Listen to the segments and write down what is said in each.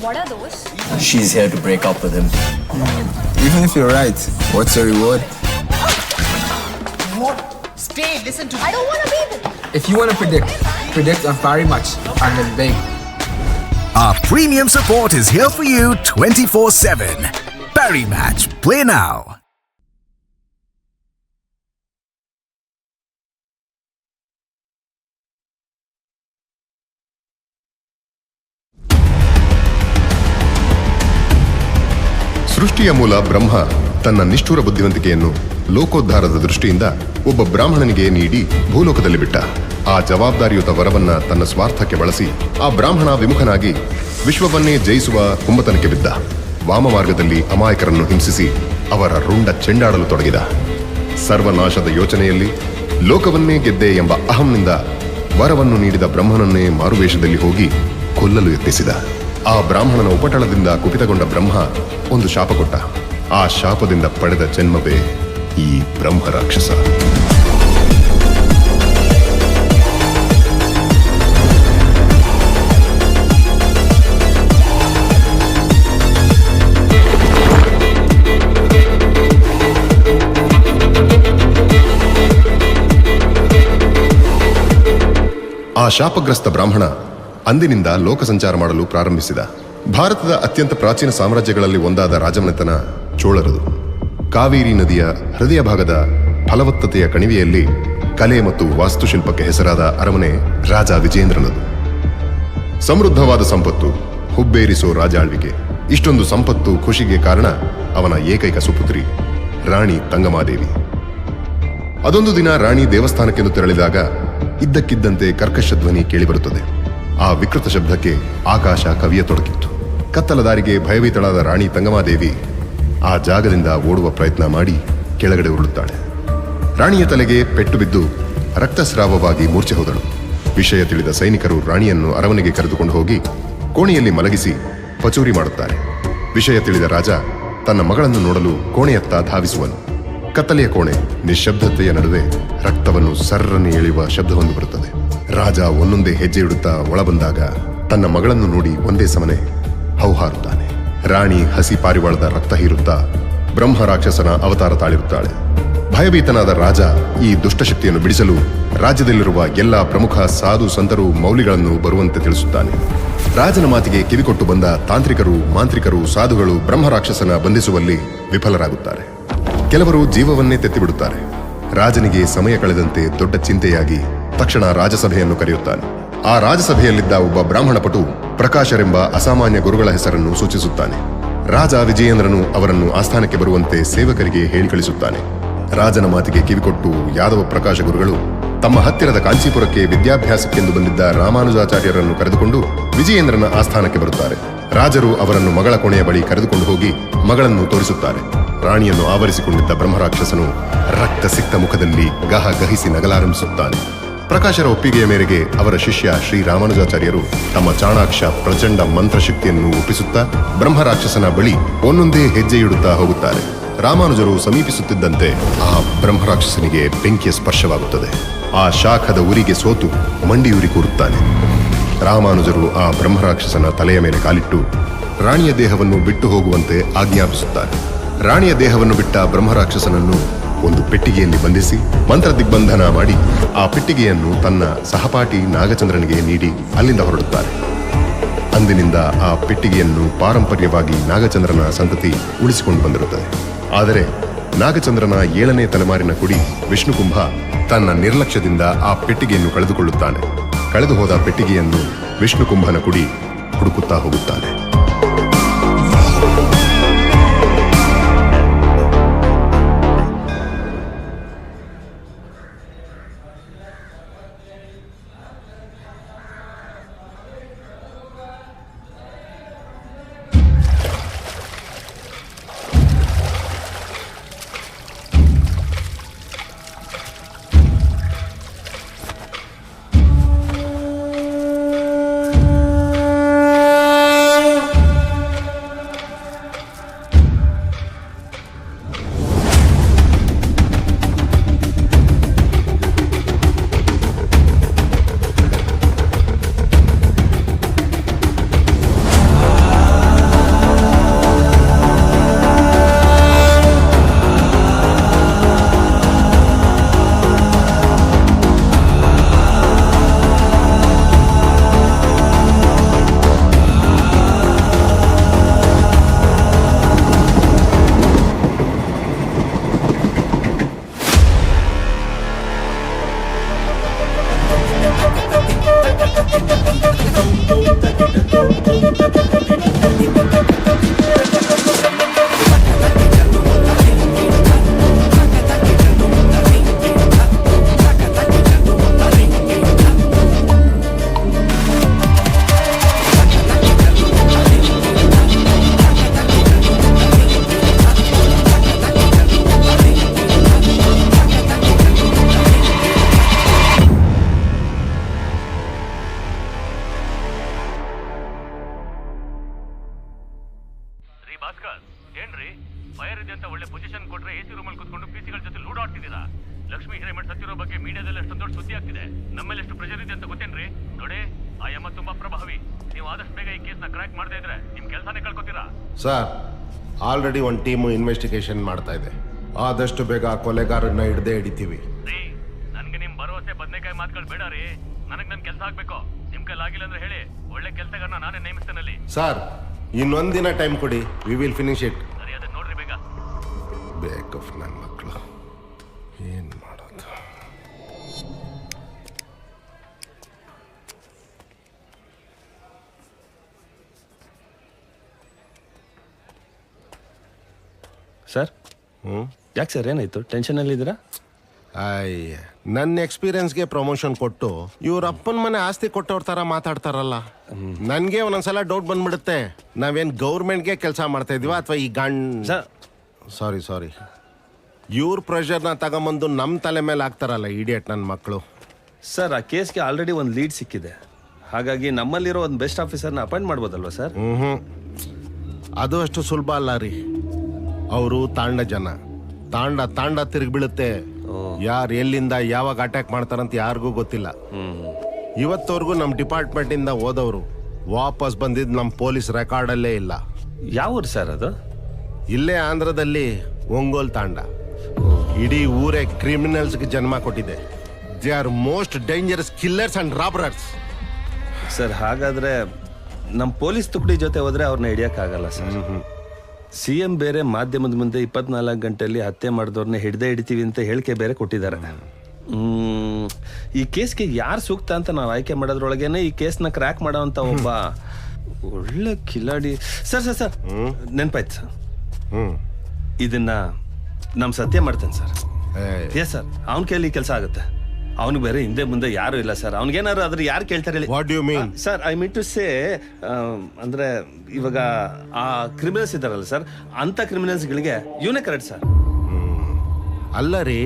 What are those? She's here to break up with him. Even if you're right, what's your reward? What? Stay, listen to me. I don't want to be there. If you want to predict on very much and then big. Our premium support is here for you 24/7. Parry Match. Play now. ಸೃಷ್ಟಿಯ ಮೂಲ ಬ್ರಹ್ಮ ತನ್ನ ನಿಷ್ಠುರ ಬುದ್ಧಿವಂತಿಕೆಯನ್ನು ಲೋಕೋದ್ಧಾರದ ದೃಷ್ಟಿಯಿಂದ ಒಬ್ಬ ಬ್ರಾಹ್ಮಣನಿಗೆ ನೀಡಿ ಭೂಲೋಕದಲ್ಲಿ ಬಿಟ್ಟ. ಆ ಜವಾಬ್ದಾರಿಯುತ ವರವನ್ನ ತನ್ನ ಸ್ವಾರ್ಥಕ್ಕೆ ಬಳಸಿ ಆ ಬ್ರಾಹ್ಮಣ ವಿಮುಖನಾಗಿ ವಿಶ್ವವನ್ನೇ ಜಯಿಸುವ ಕುಂಭತನಕ್ಕೆ ಬಿದ್ದ. ವಾಮ ಮಾರ್ಗದಲ್ಲಿ ಅಮಾಯಕರನ್ನು ಹಿಂಸಿಸಿ ಅವರ ರುಂಡ ಚೆಂಡಾಡಲು ತೊಡಗಿದ. ಸರ್ವನಾಶದ ಯೋಚನೆಯಲ್ಲಿ ಲೋಕವನ್ನೇ ಗೆದ್ದೆ ಎಂಬ ಅಹಂನಿಂದ ವರವನ್ನು ನೀಡಿದ ಬ್ರಹ್ಮನನ್ನೇ ಮಾರುವೇಷದಲ್ಲಿ ಹೋಗಿ ಕೊಲ್ಲಲು ಯತ್ನಿಸಿದ. ಆ ಬ್ರಾಹ್ಮಣನ ಉಪಟಳದಿಂದ ಕುಪಿತಗೊಂಡ ಬ್ರಹ್ಮ ಒಂದು ಶಾಪ ಕೊಟ್ಟ. ಆ ಶಾಪದಿಂದ ಪಡೆದ ಜನ್ಮವೇ ಈ ಬ್ರಹ್ಮ ರಾಕ್ಷಸ. ಆ ಶಾಪಗ್ರಸ್ತ ಬ್ರಾಹ್ಮಣ ಅಂದಿನಿಂದ ಲೋಕ ಸಂಚಾರ ಮಾಡಲು ಪ್ರಾರಂಭಿಸಿದ. ಭಾರತದ ಅತ್ಯಂತ ಪ್ರಾಚೀನ ಸಾಮ್ರಾಜ್ಯಗಳಲ್ಲಿ ಒಂದಾದ ರಾಜಮನೆತನ ಚೋಳರದು. ಕಾವೇರಿ ನದಿಯ ಹೃದಯ ಭಾಗದ ಫಲವತ್ತತೆಯ ಕಣಿವೆಯಲ್ಲಿ ಕಲೆ ಮತ್ತು ವಾಸ್ತುಶಿಲ್ಪಕ್ಕೆ ಹೆಸರಾದ ಅರಮನೆ ರಾಜ ವಿಜೇಂದ್ರನದು. ಸಮೃದ್ಧವಾದ ಸಂಪತ್ತು, ಹುಬ್ಬೇರಿಸೋ ರಾಜಾಳ್ವಿಕೆ. ಇಷ್ಟೊಂದು ಸಂಪತ್ತು ಖುಷಿಗೆ ಕಾರಣ ಅವನ ಏಕೈಕ ಸುಪುತ್ರಿ ರಾಣಿ ತಂಗಮಾದೇವಿ. ಅದೊಂದು ದಿನ ರಾಣಿ ದೇವಸ್ಥಾನಕ್ಕೆಂದು ತೆರಳಿದಾಗ ಇದ್ದಕ್ಕಿದ್ದಂತೆ ಕರ್ಕಶ ಧ್ವನಿ ಕೇಳಿಬರುತ್ತದೆ. ಆ ವಿಕೃತ ಶಬ್ದಕ್ಕೆ ಆಕಾಶ ಕವಿಯತೊಡಗಿತ್ತು. ಕತ್ತಲ ದಾರಿಗೆ ಭಯಭೀತಳಾದ ರಾಣಿ ತಂಗಮಾದೇವಿ ಆ ಜಾಗದಿಂದ ಓಡುವ ಪ್ರಯತ್ನ ಮಾಡಿ ಕೆಳಗಡೆ ಉರುಳುತ್ತಾಳೆ. ರಾಣಿಯ ತಲೆಗೆ ಪೆಟ್ಟು ಬಿದ್ದು ರಕ್ತಸ್ರಾವವಾಗಿ ಮೂರ್ಛೆ ಹೋದಳು. ವಿಷಯ ತಿಳಿದ ಸೈನಿಕರು ರಾಣಿಯನ್ನು ಅರಮನೆಗೆ ಕರೆದುಕೊಂಡು ಹೋಗಿ ಕೋಣೆಯಲ್ಲಿ ಮಲಗಿಸಿ ಪಚೂರಿ ಮಾಡುತ್ತಾರೆ. ವಿಷಯ ತಿಳಿದ ರಾಜ ತನ್ನ ಮಗಳನ್ನು ನೋಡಲು ಕೋಣೆಯತ್ತ ಧಾವಿಸುವನು. ಕತ್ತಲೆಯ ಕೋಣೆ, ನಿಶ್ಶಬ್ದತೆಯ ನಡುವೆ ರಕ್ತವನ್ನು ಸರ್ರನೆ ಎಳೆಯುವ ಶಬ್ದವೊಂದು ಬರುತ್ತದೆ. ರಾಜ ಒಂದೊಂದೇ ಹೆಜ್ಜೆ ಇಡುತ್ತಾ ಒಳಬಂದಾಗ ತನ್ನ ಮಗಳನ್ನು ನೋಡಿ ಒಂದೇ ಸಮನೆ ಹೌಹಾರುತ್ತಾನೆ. ರಾಣಿ ಹಸಿ ಪಾರಿವಾಳದ ರಕ್ತ ಹೀರುತ್ತಾ ಬ್ರಹ್ಮ ರಾಕ್ಷಸನ ಅವತಾರ ತಾಳಿರುತ್ತಾಳೆ. ಭಯಭೀತನಾದ ರಾಜ ಈ ದುಷ್ಟಶಕ್ತಿಯನ್ನು ಬಿಡಿಸಲು ರಾಜ್ಯದಲ್ಲಿರುವ ಎಲ್ಲ ಪ್ರಮುಖ ಸಾಧು ಸಂತರು ಮೌಲಿಗಳನ್ನು ಬರುವಂತೆ ತಿಳಿಸುತ್ತಾನೆ. ರಾಜನ ಮಾತಿಗೆ ಕಿವಿಕೊಟ್ಟು ಬಂದ ತಾಂತ್ರಿಕರು, ಮಾಂತ್ರಿಕರು, ಸಾಧುಗಳು ಬ್ರಹ್ಮ ರಾಕ್ಷಸನ ಬಂಧಿಸುವಲ್ಲಿ ವಿಫಲರಾಗುತ್ತಾರೆ. ಕೆಲವರು ಜೀವವನ್ನೇ ತೆತ್ತಿಬಿಡುತ್ತಾರೆ. ರಾಜನಿಗೆ ಸಮಯ ಕಳೆದಂತೆ ದೊಡ್ಡ ಚಿಂತೆಯಾಗಿ ತಕ್ಷಣ ರಾಜಸಭೆಯನ್ನು ಕರೆಯುತ್ತಾನೆ. ಆ ರಾಜಸಭೆಯಲ್ಲಿದ್ದ ಒಬ್ಬ ಬ್ರಾಹ್ಮಣ ಪಟು ಪ್ರಕಾಶರೆಂಬ ಅಸಾಮಾನ್ಯ ಗುರುಗಳ ಹೆಸರನ್ನು ಸೂಚಿಸುತ್ತಾನೆ. ರಾಜ ವಿಜಯೇಂದ್ರನು ಅವರನ್ನು ಆಸ್ಥಾನಕ್ಕೆ ಬರುವಂತೆ ಸೇವಕರಿಗೆ ಹೇಳಿ ಕಳಿಸುತ್ತಾನೆ. ರಾಜನ ಮಾತಿಗೆ ಕಿವಿಕೊಟ್ಟು ಯಾದವ ಪ್ರಕಾಶ ಗುರುಗಳು ತಮ್ಮ ಹತ್ತಿರದ ಕಾಂಚೀಪುರಕ್ಕೆ ವಿದ್ಯಾಭ್ಯಾಸಕ್ಕೆಂದು ಬಂದಿದ್ದ ರಾಮಾನುಜಾಚಾರ್ಯರನ್ನು ಕರೆದುಕೊಂಡು ವಿಜಯೇಂದ್ರನ ಆಸ್ಥಾನಕ್ಕೆ ಬರುತ್ತಾರೆ. ರಾಜರು ಅವರನ್ನು ಮಗಳ ಕೋಣೆಯ ಬಳಿ ಕರೆದುಕೊಂಡು ಹೋಗಿ ಮಗಳನ್ನು ತೋರಿಸುತ್ತಾರೆ. ರಾಣಿಯನ್ನು ಆವರಿಸಿಕೊಂಡಿದ್ದ ಬ್ರಹ್ಮರಾಕ್ಷಸನು ರಕ್ತ ಸಿಕ್ತ ಮುಖದಲ್ಲಿ ಗಹಿಸಿ ನಗಲಾರಂಭಿಸುತ್ತಾನೆ. ಪ್ರಕಾಶರ ಒಪ್ಪಿಗೆಯ ಮೇರೆಗೆ ಅವರ ಶಿಷ್ಯ ಶ್ರೀ ರಾಮಾನುಜಾಚಾರ್ಯರು ತಮ್ಮ ಚಾಣಾಕ್ಷ ಪ್ರಚಂಡ ಮಂತ್ರಶಕ್ತಿಯನ್ನು ಒಪ್ಪಿಸುತ್ತಾ ಬ್ರಹ್ಮರಾಕ್ಷಸನ ಬಳಿ ಒಂದೊಂದೇ ಹೆಜ್ಜೆ ಇಡುತ್ತಾ ಹೋಗುತ್ತಾರೆ. ರಾಮಾನುಜರು ಸಮೀಪಿಸುತ್ತಿದ್ದಂತೆ ಆ ಬ್ರಹ್ಮರಾಕ್ಷಸನಿಗೆ ಬೆಂಕಿಯ ಸ್ಪರ್ಶವಾಗುತ್ತದೆ. ಆ ಶಾಖದ ಉರಿಗೆ ಸೋತು ಮಂಡಿಯೂರಿ ಕೂರುತ್ತಾನೆ. ರಾಮಾನುಜರು ಆ ಬ್ರಹ್ಮರಾಕ್ಷಸನ ತಲೆಯ ಮೇಲೆ ಕಾಲಿಟ್ಟು ರಾಣಿಯ ದೇಹವನ್ನು ಬಿಟ್ಟು ಹೋಗುವಂತೆ ಆಜ್ಞಾಪಿಸುತ್ತಾರೆ. ರಾಣಿಯ ದೇಹವನ್ನು ಬಿಟ್ಟ ಬ್ರಹ್ಮರಾಕ್ಷಸನನ್ನು ಒಂದು ಪೆಟ್ಟಿಗೆಯಲ್ಲಿ ಬಂಧಿಸಿ ಮಂತ್ರ ದಿಗ್ಬಂಧನ ಮಾಡಿ ಆ ಪೆಟ್ಟಿಗೆಯನ್ನು ತನ್ನ ಸಹಪಾಠಿ ನಾಗಚಂದ್ರನಿಗೆ ನೀಡಿ ಅಲ್ಲಿಂದ ಹೊರಡುತ್ತಾರೆ. ಅಂದಿನಿಂದ ಆ ಪೆಟ್ಟಿಗೆಯನ್ನು ಪಾರಂಪರ್ಯವಾಗಿ ನಾಗಚಂದ್ರನ ಸಂತತಿ ಉಳಿಸಿಕೊಂಡು ಬಂದಿರುತ್ತದೆ. ಆದರೆ ನಾಗಚಂದ್ರನ 7ನೇ ತಲೆಮಾರಿನ ಕುಡಿ ವಿಷ್ಣುಕುಂಭ ತನ್ನ ನಿರ್ಲಕ್ಷ್ಯದಿಂದ ಆ ಪೆಟ್ಟಿಗೆಯನ್ನು ಕಳೆದುಕೊಳ್ಳುತ್ತಾನೆ. ಕಳೆದು ಹೋದ ಪೆಟ್ಟಿಗೆಯನ್ನು ವಿಷ್ಣುಕುಂಭನ ಕುಡಿ ಹುಡುಕುತ್ತಾ ಹೋಗುತ್ತಾನೆ. ಭಾಸ್ಕರ್ ಏನ್ರಿ ಫೈರ್ ಇದೆ ಅಂತ ಒಳ್ಳೆ ಪೊಸಿಷನ್ ಕೊಟ್ರೆ ಎಸಿ ರೂಮಲ್ಲಿ ಕುತ್ಕೊಂಡು ಪಿಸಿಗಳ ಜೊತೆ ಲೂಡ್ ಆಡ್ತಿದ್ದೀರಾ. ಲಕ್ಷ್ಮೀ ಹಿರೇಮಠ್ ಸತ್ತಿರೋ ಬಗ್ಗೆ ಮೀಡಿಯಾದಲ್ಲಿ ಅಷ್ಟೊಂದು ದೊಡ್ಡ ಸುದ್ದಿ ಆಗ್ತಿದೆ. ನಮ್ಮಲ್ಲಿ ಎಷ್ಟು ಪ್ರೆಷರ್ ಇದೆ ಅಂತ ಗೊತ್ತೇನ್ರಿ? ನೋಡಿ ಆ ಯಮ್ಮ ತುಂಬಾ ಪ್ರಭಾವಿ. ನೀವು ಆದಷ್ಟು ಬೇಗ ಈ ಕೇಸ್ನ ಕ್ರ್ಯಾಕ್ ಮಾಡದೇ ಇದ್ರೆ ನಿಮ್ ಕೆಲಸನೇ ಕಳ್ಕೊತೀರಾ. ಸರ್, ಆಲ್ರೆಡಿ ಒಂದು ಟೀಮು ಇನ್ವೆಸ್ಟಿಗೇಷನ್ ಮಾಡ್ತಾ ಇದೆ. ಆದಷ್ಟು ಬೇಗ ಆ ಕೊಲೆಗಾರನ್ನ ಹಿಡಿತೀವಿ. ರೀ ನನ್ಗೆ ನಿಮ್ ಭರವಸೆ ಬದನೆಕಾಯಿ ಮಾತುಗಳು ಬೇಡ ರೀ. ನನಗೆ ನನ್ ಕೆಲಸ ಆಗ್ಬೇಕು. ನಿಮ್ ಕೈಲಿ ಆಗಿಲ್ಲ ಅಂದ್ರೆ ಹೇಳಿ, ಒಳ್ಳೆ ಕೆಲಸಗಾರನ ನಾನೇ ನೇಮಿಸ್ತೇನಲ್ಲಿ. ಸರ್, ಇನ್ನೊಂದಿನ ಟೈಮ್ ಕೊಡಿ, ವಿ ವಿಲ್ ಫಿನಿಶ್ ಇಟ್. ಸರಿ, ಅದನ್ನ ನೋಡ್ರಿ ಬೇಗ. ಬೇಕಫ್ ನನ್ನ ಮಕ್ಕಳು ಏನು ಮಾಡೋದು. ಸರ್, ಯಾಕೆ ಸರ್ ಏನಾಯ್ತು? ಟೆನ್ಷನಲ್ಲಿದ್ದೀರಾ? ಅಯ್ಯ, ನನ್ನ ಎಕ್ಸ್ಪೀರಿಯನ್ಸ್ಗೆ ಪ್ರಮೋಷನ್ ಕೊಟ್ಟು ಇವ್ರ ಅಪ್ಪನ ಮನೆ ಆಸ್ತಿ ಕೊಟ್ಟವ್ರ ಥರ ಮಾತಾಡ್ತಾರಲ್ಲ, ನನಗೆ ಒಂದೊಂದ್ಸಲ ಡೌಟ್ ಬಂದ್ಬಿಡುತ್ತೆ. ನಾವೇನು ಗೌರ್ಮೆಂಟ್ಗೆ ಕೆಲಸ ಮಾಡ್ತಾ ಇದೀವ ಅಥವಾ ಈ ಸಾರಿ ಇವ್ರ ಪ್ರೆಷರ್ನ ತಗೊಂಬಂದು ನಮ್ಮ ತಲೆ ಮೇಲೆ ಹಾಕ್ತಾರಲ್ಲ ಇಡಿಯಟ್ ನನ್ನ ಮಕ್ಕಳು. ಸರ್, ಆ ಕೇಸ್ಗೆ ಆಲ್ರೆಡಿ ಒಂದು ಲೀಡ್ ಸಿಕ್ಕಿದೆ. ಹಾಗಾಗಿ ನಮ್ಮಲ್ಲಿರೋ ಒಂದು ಬೆಸ್ಟ್ ಆಫೀಸರ್ನ ಅಪಾಯಿಂಟ್ ಮಾಡ್ಬೋದಲ್ವಾ ಸರ್? ಅದು ಅಷ್ಟು ಸುಲಭ ಅಲ್ಲ ರೀ. ಅವರು ತಾಂಡ ಜನ, ತಾಂಡ ತಿರುಗಿ ಬೀಳುತ್ತೆ. ಯಾರು ಎಲ್ಲಿಂದ ಯಾವಾಗ ಅಟ್ಯಾಕ್ ಮಾಡ್ತಾರಂತ ಯಾರಿಗೂ ಗೊತ್ತಿಲ್ಲ. ಇವತ್ತವರೆಗೂ ನಮ್ಮ ಡಿಪಾರ್ಟ್ಮೆಂಟಿಂದ ಹೋದವರು ವಾಪಸ್ ಬಂದಿದ್ದು ನಮ್ಮ ಪೊಲೀಸ್ ರೆಕಾರ್ಡಲ್ಲೇ ಇಲ್ಲ. ಯಾವ ಊರು ಸರ್ ಅದು? ಇಲ್ಲೇ ಆಂಧ್ರದಲ್ಲಿ ಒಂಗೋಲ್ ತಾಂಡ. ಇಡೀ ಊರೇ ಕ್ರಿಮಿನಲ್ಸ್ಗೆ ಜನ್ಮ ಕೊಟ್ಟಿದೆ. They are most dangerous killers and robbers. Sir, ಹಾಗಾದ್ರೆ ನಮ್ಮ ಪೊಲೀಸ್ ತುಕಡಿ ಜೊತೆ ಹೋದ್ರೆ ಅವ್ರನ್ನ ಹಿಡಿಯೋಕ್ಕಾಗಲ್ಲ ಸರ್. CM ಬೇರೆ ಮಾಧ್ಯಮದ ಮುಂದೆ 24 ಗಂಟೆಯಲ್ಲಿ ಹತ್ಯೆ ಮಾಡಿದವ್ರನ್ನ ಹಿಡಿತೀವಿ ಅಂತ ಹೇಳಿಕೆ ಬೇರೆ ಕೊಟ್ಟಿದ್ದಾರೆ. ಈ ಕೇಸ್ಗೆ ಯಾರು ಸೂಕ್ತ ಅಂತ ನಾವು ಆಯ್ಕೆ ಮಾಡೋದ್ರೊಳಗೇನೆ ಈ ಕೇಸ್ನ ಕ್ರ್ಯಾಕ್ ಮಾಡೋವಂಥ ಒಬ್ಬ ಒಳ್ಳೆ ಕಿಲಾಡಿ. ಸರ್ ನೆನಪಾಯ್ತು ಸರ್, ಇದನ್ನ ನಮ್ಮ ಸತ್ಯ ಮಾಡ್ತೇನೆ ಸರ್. ಎಸ್ ಸರ್, ಅವನ ಕೈಲಿ ಕೆಲಸ ಆಗುತ್ತೆ. ಅವ್ನಿಗೆ ಬೇರೆ ಹಿಂದೆ ಮುಂದೆ ಯಾರು ಇಲ್ಲ ಸರ್. ಅವ್ನಿಗೇನಾದ್ರು ಆದ್ರೆ ಯಾರು ಕೇಳ್ತಾರೆ ಹೇಳಿ? What you mean? Sir, I mean to say, ಅಂದ್ರೆ ಇವಾಗ ಆ ಕ್ರಿಮಿನಲ್ಸ್ ಇದ್ದಾರಲ್ಲ ಸರ್, ಅಂತ ಕ್ರಿಮಿನಲ್ಸ್ಗಳಿಗೆ ಇವನೇ ಕರೆಕ್ಟ್ ಸರ್. ಅಲ್ಲ ರೀ,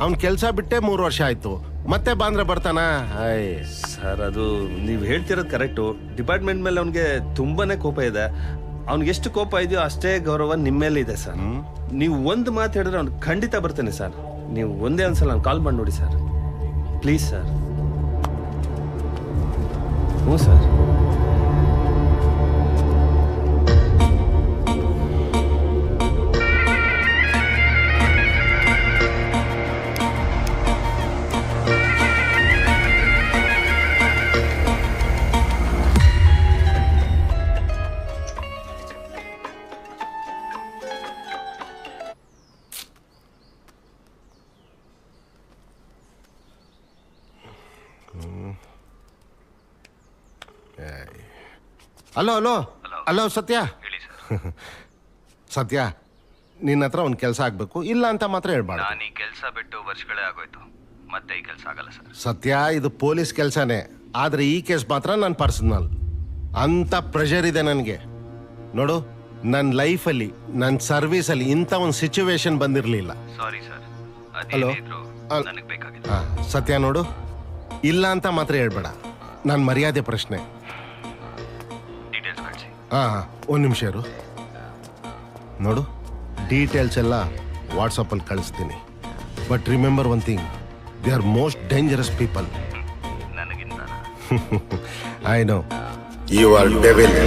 ಅವ್ನ ಕೆಲಸ ಬಿಟ್ಟೆ 3 ವರ್ಷ ಆಯ್ತು, ಮತ್ತೆ ಬಾಂದ್ರೆ ಬರ್ತಾನ? ಸರ್, ಅದು ನೀವು ಹೇಳ್ತಿರೋದು ಕರೆಕ್ಟು. ಡಿಪಾರ್ಟ್ಮೆಂಟ್ ಮೇಲೆ ಅವ್ನಿಗೆ ತುಂಬಾನೇ ಕೋಪ ಇದೆ. ಅವ್ನಿಗೆ ಎಷ್ಟು ಕೋಪ ಇದೆಯೋ ಅಷ್ಟೇ ಗೌರವ ನಿಮ್ಮ ಮೇಲೆ ಇದೆ ಸರ್. ನೀವು ಒಂದು ಮಾತು ಹೇಳಿದ್ರೆ ಅವ್ನು ಖಂಡಿತ ಬರ್ತಾನೆ ಸರ್. ನೀವು ಒಂದೇ ಒಂದ್ಸಲ ನಾನು ಕಾಲ್ ಮಾಡಿ ನೋಡಿ ಸರ್, ಪ್ಲೀಸ್ ಸರ್. ಹ್ಞೂ ಸರ್. ಹಲೋ ಸತ್ಯ. ಸತ್ಯ, ನಿನ್ನ ಹತ್ರ ಒಂದು ಕೆಲಸ ಆಗಬೇಕು. ಇಲ್ಲ ಅಂತ ಮಾತ್ರ ಹೇಳ್ಬಾರ್ದು. ನಾನು ಈ ಕೆಲಸ ಬಿಟ್ಟು ವರ್ಷಗಳೇ ಆಗೋಯ್ತು. ಮತ್ತೆ ಈ ಕೆಲಸ ಆಗಲ್ಲ ಸರ್. ಸತ್ಯ, ಇದು ಪೊಲೀಸ್ ಕೆಲಸನೇ. ಆದರೆ ಈ ಕೇಸ್ ಮಾತ್ರ ನನ್ನ ಪರ್ಸನಲ್. ಅಂತ ಪ್ರೆಷರ್ ಇದೆ ನನಗೆ. ನೋಡು, ನನ್ನ ಲೈಫಲ್ಲಿ, ನನ್ನ ಸರ್ವೀಸಲ್ಲಿ ಇಂಥ ಒಂದು ಸಿಚುವೇಶನ್ ಬಂದಿರಲಿಲ್ಲ. ಸಾರಿ ಸರ್, ಹಲೋ, ನನಗೆ ಬೇಕಾಗಿಲ್ಲ. ಸತ್ಯ ನೋಡು, ಇಲ್ಲ ಅಂತ ಮಾತ್ರ ಹೇಳ್ಬೇಡ. ನನ್ನ ಮರ್ಯಾದೆ ಪ್ರಶ್ನೆ. ಡೀಟೇಲ್ಸ್ ಕಳಿಸಿ. ಒಂದು ನಿಮಿಷ ಇರು. ನೋಡು, ಡೀಟೇಲ್ಸ್ ಎಲ್ಲ ವಾಟ್ಸಪ್ಪಲ್ಲಿ ಕಳಿಸ್ತೀನಿ. But remember one thing, they are most dangerous people. ನನಗಿಂತ I know you are devil.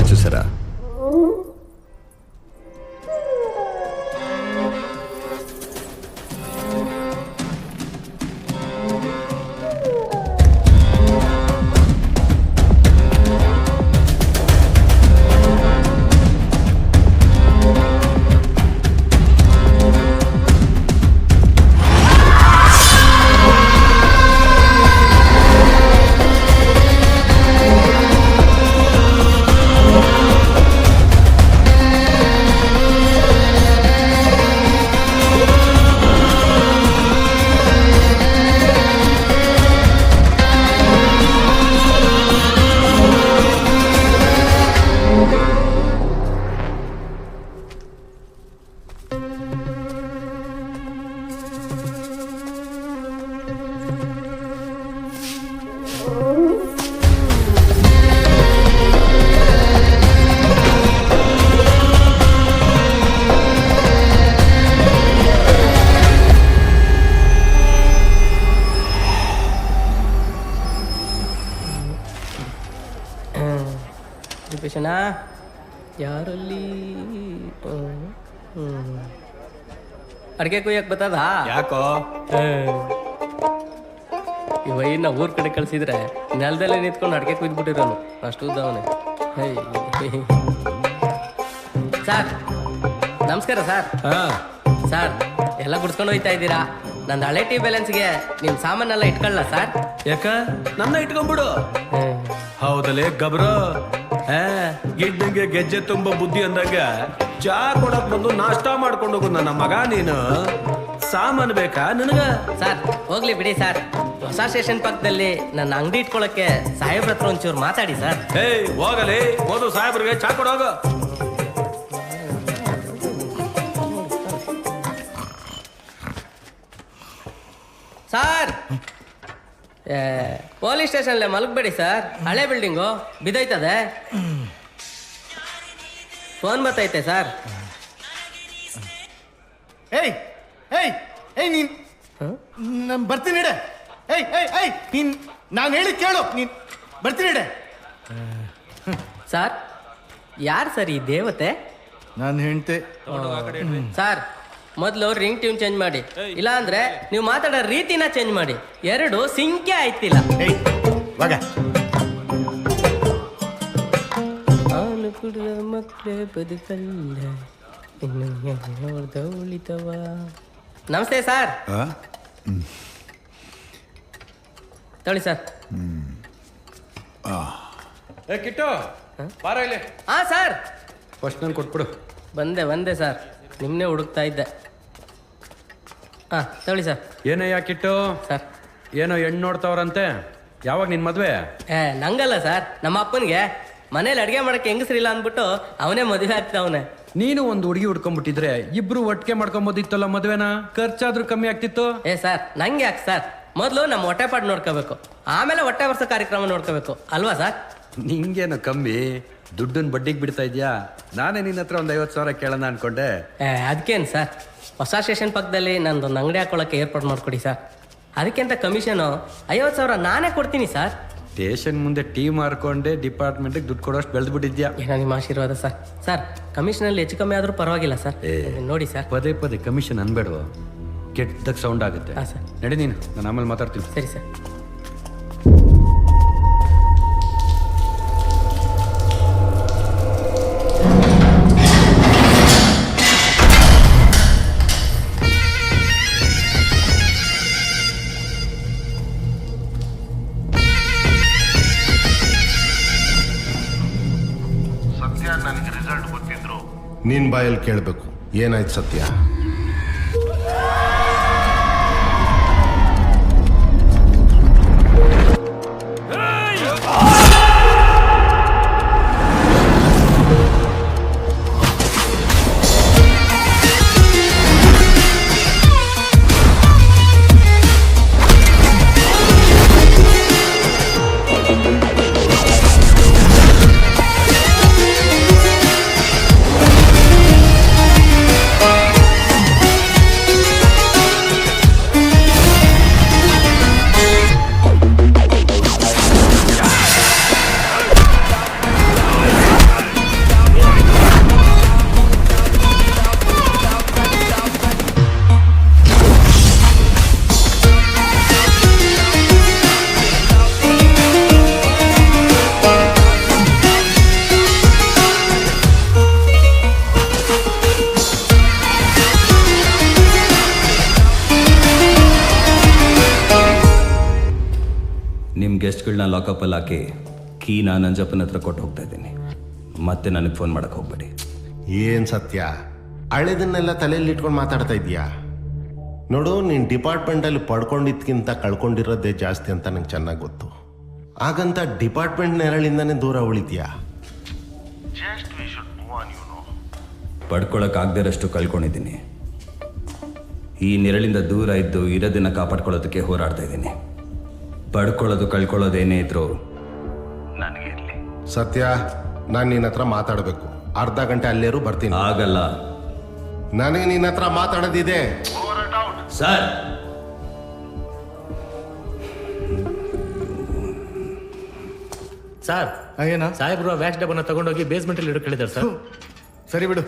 Gana chusara. Krishna ಯಾರಲ್ಲಿ ಅಡಿಗೆ ಕುಯ್ಯಕ್ ಬರ್ತದ ಯಾಕೋ ಇನ್ನ ಊರ್ ಕಡೆ ಕಳ್ಸಿದ್ರೆ ನೆಲದಲ್ಲೇ ನಿಂತ್ಕೊಂಡು ಅಡಿಗೆ ಕುಯ್ದ್ಬಿಟ್ಟಿರೋನು ಅಷ್ಟು ಉದ್ದವನೆ. ಸರ್ ನಮಸ್ಕಾರ ಸರ್. ಸರ್ ಎಲ್ಲ ಗುಡ್ಸ್ಕೊಂಡು ಹೋಯ್ತಾ ಇದ್ದೀರಾ? ನಂದು ಹಳೆ ಟಿ ಬ್ಯಾಲೆನ್ಸ್ಗೆ ನಿಮ್ ಸಾಮಾನೆಲ್ಲ ಇಟ್ಕೊಳ್ಳ ಸರ್? ಯಾಕ ನನ್ನ ಇಟ್ಕೊಂಡ್ಬಿಡು. ಹೌದಲೇ ಗಬ್ರು, ಗಿಡ್ಡಂಗೆ ಗೆಜ್ಜೆ ತುಂಬ ಬುದ್ಧಿ ಅಂದಾಗ ಚಾ ಕೊಡಕ್ ಬಂದು ನಾಷ್ಟ ಮಾಡ್ಕೊಂಡು ಹೋಗು ನನ್ನ ಮಗ. ನೀನು ಸಾಮಾನು ಬೇಕಾ ನಿನಗ? ಸರ್ ಹೋಗ್ಲಿ ಬಿಡಿ ಸರ್. ಹೊಸ ಸ್ಟೇಷನ್ ಪಕ್ಕದಲ್ಲಿ ನನ್ನ ಅಂಗಡಿ ಇಟ್ಕೊಳಕ್ಕೆ ಸಾಹೇಬ್ರ ಹತ್ರ ಒಂಚೂರು ಮಾತಾಡಿ ಸರ್. ಹೋಗಲಿ, ಹೋದು ಸಾಹೇಬ್ರಿಗೆ ಚಾ ಕೊಡೋಗ. ಸರ್ ಪೊಲೀಸ್ ಸ್ಟೇಷನ್ಲೆ ಮಲಗಬೇಡಿ ಸರ್. ಹಳೆ ಬಿಲ್ಡಿಂಗು ಬಿದ್ದೈತದೆ. ಫೋನ್ ಬರ್ತೈತೆ ಸರ್. ಏಯ್ ಏಯ್ ಏಯ್ ನೀನ್ ನಾನು ಬರ್ತೀನಿ ಇಡೆ. ಏಯ್ ಏಯ್ ಏಯ್ ನೀನ್ ನಾನು ಹೇಳಿ ಕೇಳು. ನೀನ್ ಬರ್ತೀನಿ ಇಡೆ. ಸರ್ ಯಾರು ಸರ್ ಈ ದೇವತೆ? ನಾನು ಹೆಂಡ್ತೆ. ಸರ್ ಮೊದಲು ರಿಂಗ್ ಟ್ಯೂನ್ ಚೇಂಜ್ ಮಾಡಿ, ಇಲ್ಲ ಅಂದ್ರೆ ನೀವು ಮಾತಾಡೋ ರೀತಿನ ಚೇಂಜ್ ಮಾಡಿ. ಎರಡು ಸಿಂಕೆ ಆಯ್ತಿಲ್ಲ. ಏಯ್ ವಾಗ ಅವನು ಕುಡಿದ ಮಕ್ಕಳೇ ಬದುಕಲ್ಲ ಇನ್ನು ಉಳಿತವ. ನಮಸ್ತೆ ಸರ್. ತೊಳಿ ಸರ್. ಕಿಟ್ಟು ಬಾರ ಇಲ್ಲಿ. ಹಾ ಸರ್. ಫಸ್ಟ್ ನಾನು ಕೊಟ್ಬಿಡು. ಬಂದೆ ಸರ್, ನಿಮ್ಮನ್ನೇ ಹುಡುಕ್ತಾ ಇದ್ದೆ. ಹಾಂ ತೊಳಿ ಸರ್. ಏನಯ್ಯ ಕಿಟ್ಟು, ಸರ್ ಏನೋ ಹೆಣ್ಣು ನೋಡ್ತಾವ್ರಂತೆ, ಯಾವಾಗ ನಿನ್ ಮದ್ವೆ? ನಂಗಲ್ಲ ಸರ್, ನಮ್ಮ ಅಪ್ಪನಿಗೆ ಮನೇಲಿ ಅಡುಗೆ ಮಾಡಕ್ಕೆ ಹೆಂಗಸ್ರಿಲ್ಲ ಅಂದ್ಬಿಟ್ಟು ಅವನೇ ಮದುವೆ ಆಗ್ತಾವನೆ. ನೀನು ಒಂದು ಹುಡುಗಿ ಹುಡ್ಕೊಂಡ್ಬಿಟ್ಟಿದ್ರೆ ಇಬ್ರು ಒಟ್ಟಿಗೆ ಮಾಡ್ಕೊಂಬೋದಿತ್ತಲ್ಲ ಮದ್ವೆನ, ಖರ್ಚಾದ್ರೂ ಕಮ್ಮಿ ಆಗ್ತಿತ್ತು. ಸರ್ ನಂಗೆ ಯಾಕೆ ಸರ್, ಮೊದಲು ನಮ್ಮ ಹೊಟ್ಟೆ ಪಾಡು ನೋಡ್ಕೋಬೇಕು, ಆಮೇಲೆ ಹೊಟ್ಟೆ ವರ್ಷ ಕಾರ್ಯಕ್ರಮ ನೋಡ್ಕೋಬೇಕು ಅಲ್ವಾ ಸರ್? ನಿಂಗೇನು ಕಮ್ಮಿ, ದುಡ್ಡನ್ನ ಬಡ್ಡಿಗೆ ಬಿಡ್ತಾ ಇದ್ಯಾ? ನಾನೇ ನಿನ್ನ ಹತ್ರ ಒಂದು 50,000 ಕೇಳೋಣ ಅನ್ಕೊಂಡೆ. ಅದಕ್ಕೇನು ಸರ್, ಹೊಸ ಸ್ಟೇಷನ್ ಪಕ್ಕದಲ್ಲಿ ನಂದೊಂದು ಅಂಗಡಿ ಹಾಕೊಳ್ಳೋಕೆ ಏರ್ಪಾಡು ಮಾಡ್ಕೊಡಿ ಸರ್. ಅದಕ್ಕಿಂತ ಕಮಿಷನು 50,000 ನಾನೇ ಕೊಡ್ತೀನಿ ಸರ್. ಸ್ಟೇಷನ್ ಮುಂದೆ ಟೀ ಮಾರ್ಕೊಂಡೆ ಡಿಪಾರ್ಟ್ಮೆಂಟ್ಗೆ ದುಡ್ಡು ಕೊಡೋಷ್ಟು ಬೆಳೆದ್ಬಿಟ್ಟಿದ್ಯಾ. ಏನೋ ನಿಮ್ಮ ಆಶೀರ್ವಾದ ಸರ್. ಸರ್ ಕಮಿಷನಲ್ಲಿ ಹೆಚ್ಚು ಕಮ್ಮಿ ಆದರೂ ಪರವಾಗಿಲ್ಲ ಸರ್, ನೋಡಿ ಸರ್. ಪದೇ ಪದೇ ಕಮಿಷನ್ ಅನ್ಬೇಡ, ಕೆಟ್ಟದಾಗ ಸೌಂಡ್ ಆಗುತ್ತೆ. ಹಾಂ ಸರ್. ನಡಿ ನೀನು, ನಾನು ಆಮೇಲೆ ಮಾತಾಡ್ತೀನಿ. ಸರಿ ಸರ್. ನನಗೆ ರಿಸಲ್ಟ್ ಗೊತ್ತಿದ್ರು ನಿನ್ ಬಾಯಲ್ಲಿ ಕೇಳಬೇಕು, ಏನಾಯ್ತು ಸತ್ಯ? ಗೆಸ್ಟ್ಗಳನ್ನ ಲಾಕಪ್ಪಲ್ಲಿ ಹಾಕಿ ಕೀನ ನಂಜಪ್ಪನ ಹತ್ರ ಕೊಟ್ಟು ಹೋಗ್ತಾ ಇದ್ದೀನಿ. ಮತ್ತೆ ನನಗೆ ಫೋನ್ ಮಾಡಕ್ಕೆ ಹೋಗ್ಬೇಡಿ. ಏನ್ ಸತ್ಯ, ಹಳೆದನ್ನೆಲ್ಲ ತಲೆಯಲ್ಲಿ ಇಟ್ಕೊಂಡು ಮಾತಾಡ್ತಾ ಇದೀಯಾ? ನೋಡು, ನೀನು ಡಿಪಾರ್ಟ್ಮೆಂಟಲ್ಲಿ ಪಡ್ಕೊಂಡಿದ್ಕಿಂತ ಕಳ್ಕೊಂಡಿರೋದೇ ಜಾಸ್ತಿ ಅಂತ ನಂಗೆ ಚೆನ್ನಾಗಿ ಗೊತ್ತು. ಹಾಗಂತ ಡಿಪಾರ್ಟ್ಮೆಂಟ್ ನೆರಳಿಂದನೇ ದೂರ ಉಳಿತೀಯಾ? ಪಡ್ಕೊಳಕ್ಕಾಗದಿರಷ್ಟು ಕಳ್ಕೊಂಡಿದ್ದೀನಿ. ಈ ನೆರಳಿಂದ ದೂರ ಇದ್ದು ಇರೋದನ್ನ ಕಾಪಾಡ್ಕೊಳ್ಳೋದಕ್ಕೆ ಹೋರಾಡ್ತಾ ಇದ್ದೀನಿ. ಪಡ್ಕೊಳ್ಳೋದು ಕಳ್ಕೊಳ್ಳೋದೇನೇ ಇದ್ರು ನನಗೆ ಇರಲಿ. ಸತ್ಯ, ನಾನು ನಿನ್ನ ಹತ್ರ ಮಾತಾಡಬೇಕು. ಅರ್ಧ ಗಂಟೆ ಅಲ್ಲೇರು, ಬರ್ತೀನಿ. ಆಗಲ್ಲ. ನನಗೆ ನಿನ್ನ ಹತ್ರ ಮಾತಾಡೋದಿದೆ ಸರ್. ಸರ್ ಏನ ಸಾಹೇಬ್ರು ವ್ಯಾಕ್ಸ್ ಡಬ್ಬನ ತಗೊಂಡೋಗಿ ಬೇಸ್ಮೆಂಟ್ ಅಲ್ಲಿ ಇಡಕ್ಕೆ ಹೇಳಿದ್ದಾರೆ ಸರ್. ಸರಿ ಬಿಡು.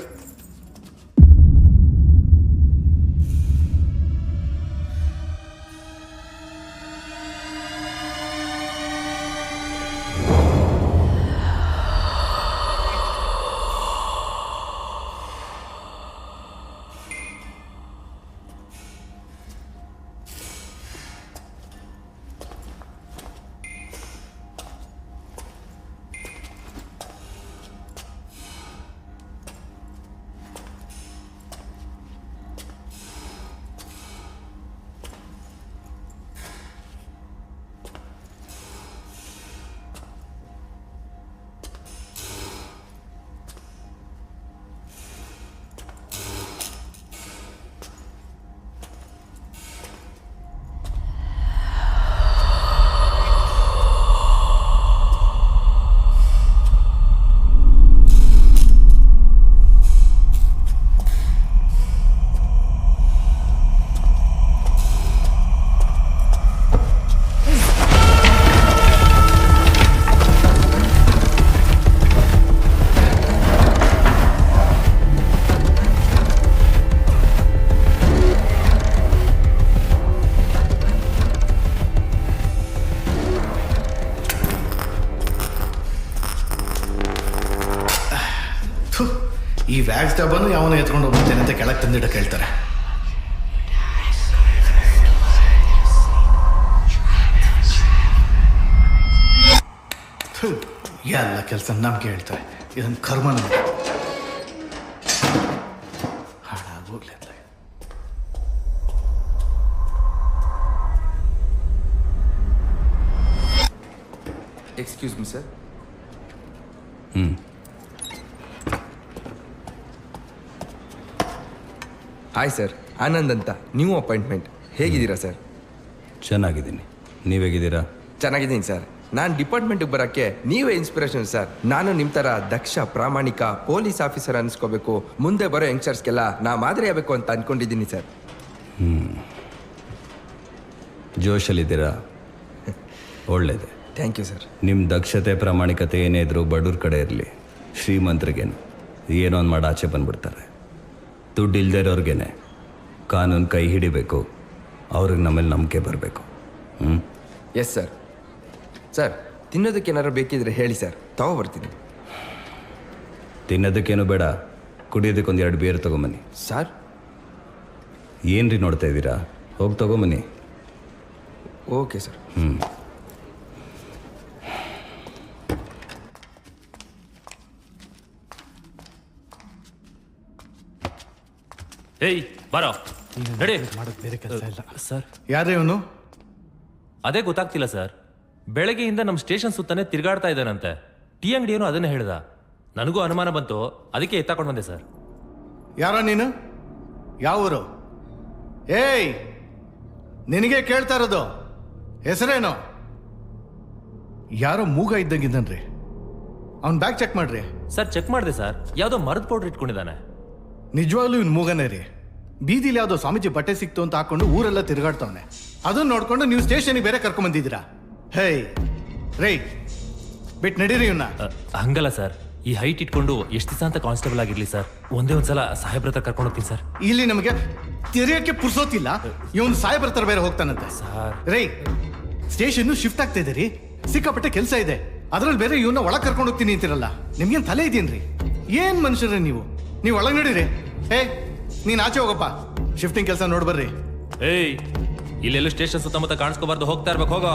ಈ ವ್ಯಾಕ್ಸ್ ಡಬ್ಬನು ಯಾವನ ಎತ್ಕೊಂಡು ಹೋಗ್ತೇನೆ ಅಂತ ಕೆಳಗೆ ತಂದಿಡ ಕೇಳ್ತಾರೆ. ಎಲ್ಲ ಕೆಲಸ ನಮ್ಗೆ ಹೇಳ್ತಾರೆ. ಇದನ್ನು ಕರ್ಮ ನಮಗೆ ಹಾಳಾಗೋಗ್ಲಿ ಅಂತ. Excuse me sir. Hi sir, Anand ಅಂತ, ನ್ಯೂ ಅಪಾಯಿಂಟ್ಮೆಂಟ್. ಹೇಗಿದ್ದೀರಾ ಸರ್? ಚೆನ್ನಾಗಿದ್ದೀನಿ. ನೀವೇಗಿದ್ದೀರಾ? ಚೆನ್ನಾಗಿದ್ದೀನಿ ಸರ್. ನಾನು ಡಿಪಾರ್ಟ್ಮೆಂಟಿಗೆ ಬರೋಕ್ಕೆ ನೀವೇ ಇನ್ಸ್ಪಿರೇಷನ್ ಸರ್. ನಾನು ನಿಮ್ಮ ಥರ ದಕ್ಷ, ಪ್ರಾಮಾಣಿಕ ಪೊಲೀಸ್ ಆಫೀಸರ್ ಅನಿಸ್ಕೋಬೇಕು. ಮುಂದೆ ಬರೋ ಯಂಗ್ಸ್ಟರ್ಸ್ಗೆಲ್ಲ ನಾ ಮಾದರಿ ಆಗಬೇಕು ಅಂತ ಅಂದ್ಕೊಂಡಿದ್ದೀನಿ ಸರ್. ಜೋಶಲ್ಲಿದ್ದೀರಾ? ಒಳ್ಳೇದೆ. Thank you sir. ನಿಮ್ಮ ದಕ್ಷತೆ, ಪ್ರಾಮಾಣಿಕತೆ ಏನೇ ಇದ್ರು ಬಡವ್ರ ಕಡೆ ಇರಲಿ. ಶ್ರೀಮಂತರಿಗೇನು ಏನೋ ಒಂದು ಮಾಡಿ ಆಚೆ ಬಂದ್ಬಿಡ್ತಾರೆ. ದುಡ್ಡು ಇಲ್ಲದೆ ಇರೋರ್ಗೇನೆ ಕಾನೂನು ಕೈ ಹಿಡಿಬೇಕು. ಅವ್ರಿಗೆ ನಮ್ಮಲ್ಲಿ ನಂಬಿಕೆ ಬರಬೇಕು. Yes sir. ಸರ್, ತಿನ್ನೋದಕ್ಕೆ ಏನಾರು ಬೇಕಿದ್ರೆ ಹೇಳಿ ಸರ್, ತಗೊಬರ್ತೀನಿ. ತಿನ್ನೋದಕ್ಕೇನು ಬೇಡ, ಕುಡಿಯೋದಕ್ಕೊಂದು 2 ಬಿಯರ್ ತೊಗೊಂಬನ್ನಿ. ಸರ್ ಏನ್ರಿ ನೋಡ್ತಾ ಇದ್ದೀರಾ? ಹೋಗಿ ತೊಗೊಂಬನ್ನಿ. Okay sir. ಏಯ್ ಬಾರೋ ನಡಿ. ಮಾಡೋದು ಬೇರೆ ಕೆಲಸ ಇಲ್ಲ ಸರ್. ಯಾರೇ ಇವನು? ಅದೇ ಗೊತ್ತಾಗ್ತಿಲ್ಲ ಸರ್. ಬೆಳಗ್ಗೆಯಿಂದ ನಮ್ಮ ಸ್ಟೇಷನ್ ಸುತ್ತಾನೆ ತಿರುಗಾಡ್ತಾ ಇದ್ದಾನಂತೆ. ಟೀ ಅಂಗಡಿ ಏನೋ ಅದನ್ನೇ ಹೇಳ್ದ. ನನಗೂ ಅನುಮಾನ ಬಂತು, ಅದಕ್ಕೆ ಎತ್ತಾಕೊಂಡು ಬಂದೆ ಸರ್. ಯಾರೋ ನೀನು? ಯಾವ ಊರು? ಏಯ್, ನಿನಗೆ ಕೇಳ್ತಾ ಇರೋದು. ಹೆಸರೇನು? ಯಾರೋ ಮೂಗ ಇದ್ದಂಗಿದ್ದನ್ರಿ. ಅವ್ನ ಬ್ಯಾಗ್ ಚೆಕ್ ಮಾಡ್ರಿ. ಸರ್ ಚೆಕ್ ಮಾಡಿದೆ ಸರ್, ಯಾವುದೋ ಮರದ ಪೌಡ್ರ್ ಇಟ್ಕೊಂಡಿದ್ದಾನೆ. ನಿಜವಾಗ್ಲೂ ಇವ್ನು ಮೂಗನೇ ರೀ. ಬೀದಿಲಿ ಯಾವುದೋ ಸ್ವಾಮೀಜಿ ಬಟ್ಟೆ ಸಿಕ್ತು ಅಂತ ಹಾಕೊಂಡು ಊರೆಲ್ಲ ತಿರುಗಾಡ್ತಾವನೆ. ಅದನ್ನ ನೋಡ್ಕೊಂಡು ನೀವು ಸ್ಟೇಷನ್ಗೆ ಬೇರೆ ಕರ್ಕೊಂಬಂದಿದ್ದೀರಾ. ಹೇಯ್ ರೇ, ಬಿಟ್ಟು ನಡೀರಿ ಇವನ್ನ. ಹಂಗಲ್ಲ ಸರ್, ಈ ಹೈಟ್ ಇಟ್ಕೊಂಡು ಎಷ್ಟು ದಿವಸ ಅಂತ ಕಾನ್ಸ್ಟೇಬಲ್ ಆಗಿರ್ಲಿ ಸರ್. ಒಂದೇ ಒಂದ್ಸಲ ಸಾಹೇಬ್ರ ಹತ್ರ ಕರ್ಕೊಂಡು ಹೋಗ್ತೀನಿ ಸರ್. ಇಲ್ಲಿ ನಮಗೆ ತೆರೆಯೋಕ್ಕೆ ಪುರ್ಸೋತಿಲ್ಲ, ಇವನು ಸಾಹೇಬ್ರ ಹತ್ರ ಬೇರೆ ಹೋಗ್ತಾನಂತೆ. ಸರ್ ರೇ, ಸ್ಟೇಷನ್ ಶಿಫ್ಟ್ ಆಗ್ತಾ ಇದೆ ರೀ. ಸಿಕ್ಕಾಪಟ್ಟೆ ಕೆಲಸ ಇದೆ. ಅದ್ರಲ್ಲಿ ಬೇರೆ ಇವನ್ನ ಒಳಗೆ ಕರ್ಕೊಂಡು ಹೋಗ್ತೀನಿ ಅಂತಿರಲ್ಲ. ನಿಮ್ಗೇನು ತಲೆ ಇದೆಯೇನ್ರಿ? ಏನ್ ಮನುಷ್ಯರೇ ನೀವು? ನೀವು ಒಳಗೆ ನಡೀರಿ. ಹೇ, ನೀನ್ ಆಚೆ ಹೋಗಪ್ಪ. ಶಿಫ್ಟಿಂಗ್ ಕೆಲಸ ನೋಡ್ಬರ್ರಿ. ಏಯ್, ಇಲ್ಲೆಲ್ಲೂ ಸ್ಟೇಷನ್ ಸುತ್ತಮುತ್ತ ಕಾಣಿಸ್ಕೋಬಾರ್ದು. ಹೋಗ್ತಾ ಇರ್ಬೇಕು, ಹೋಗೋ.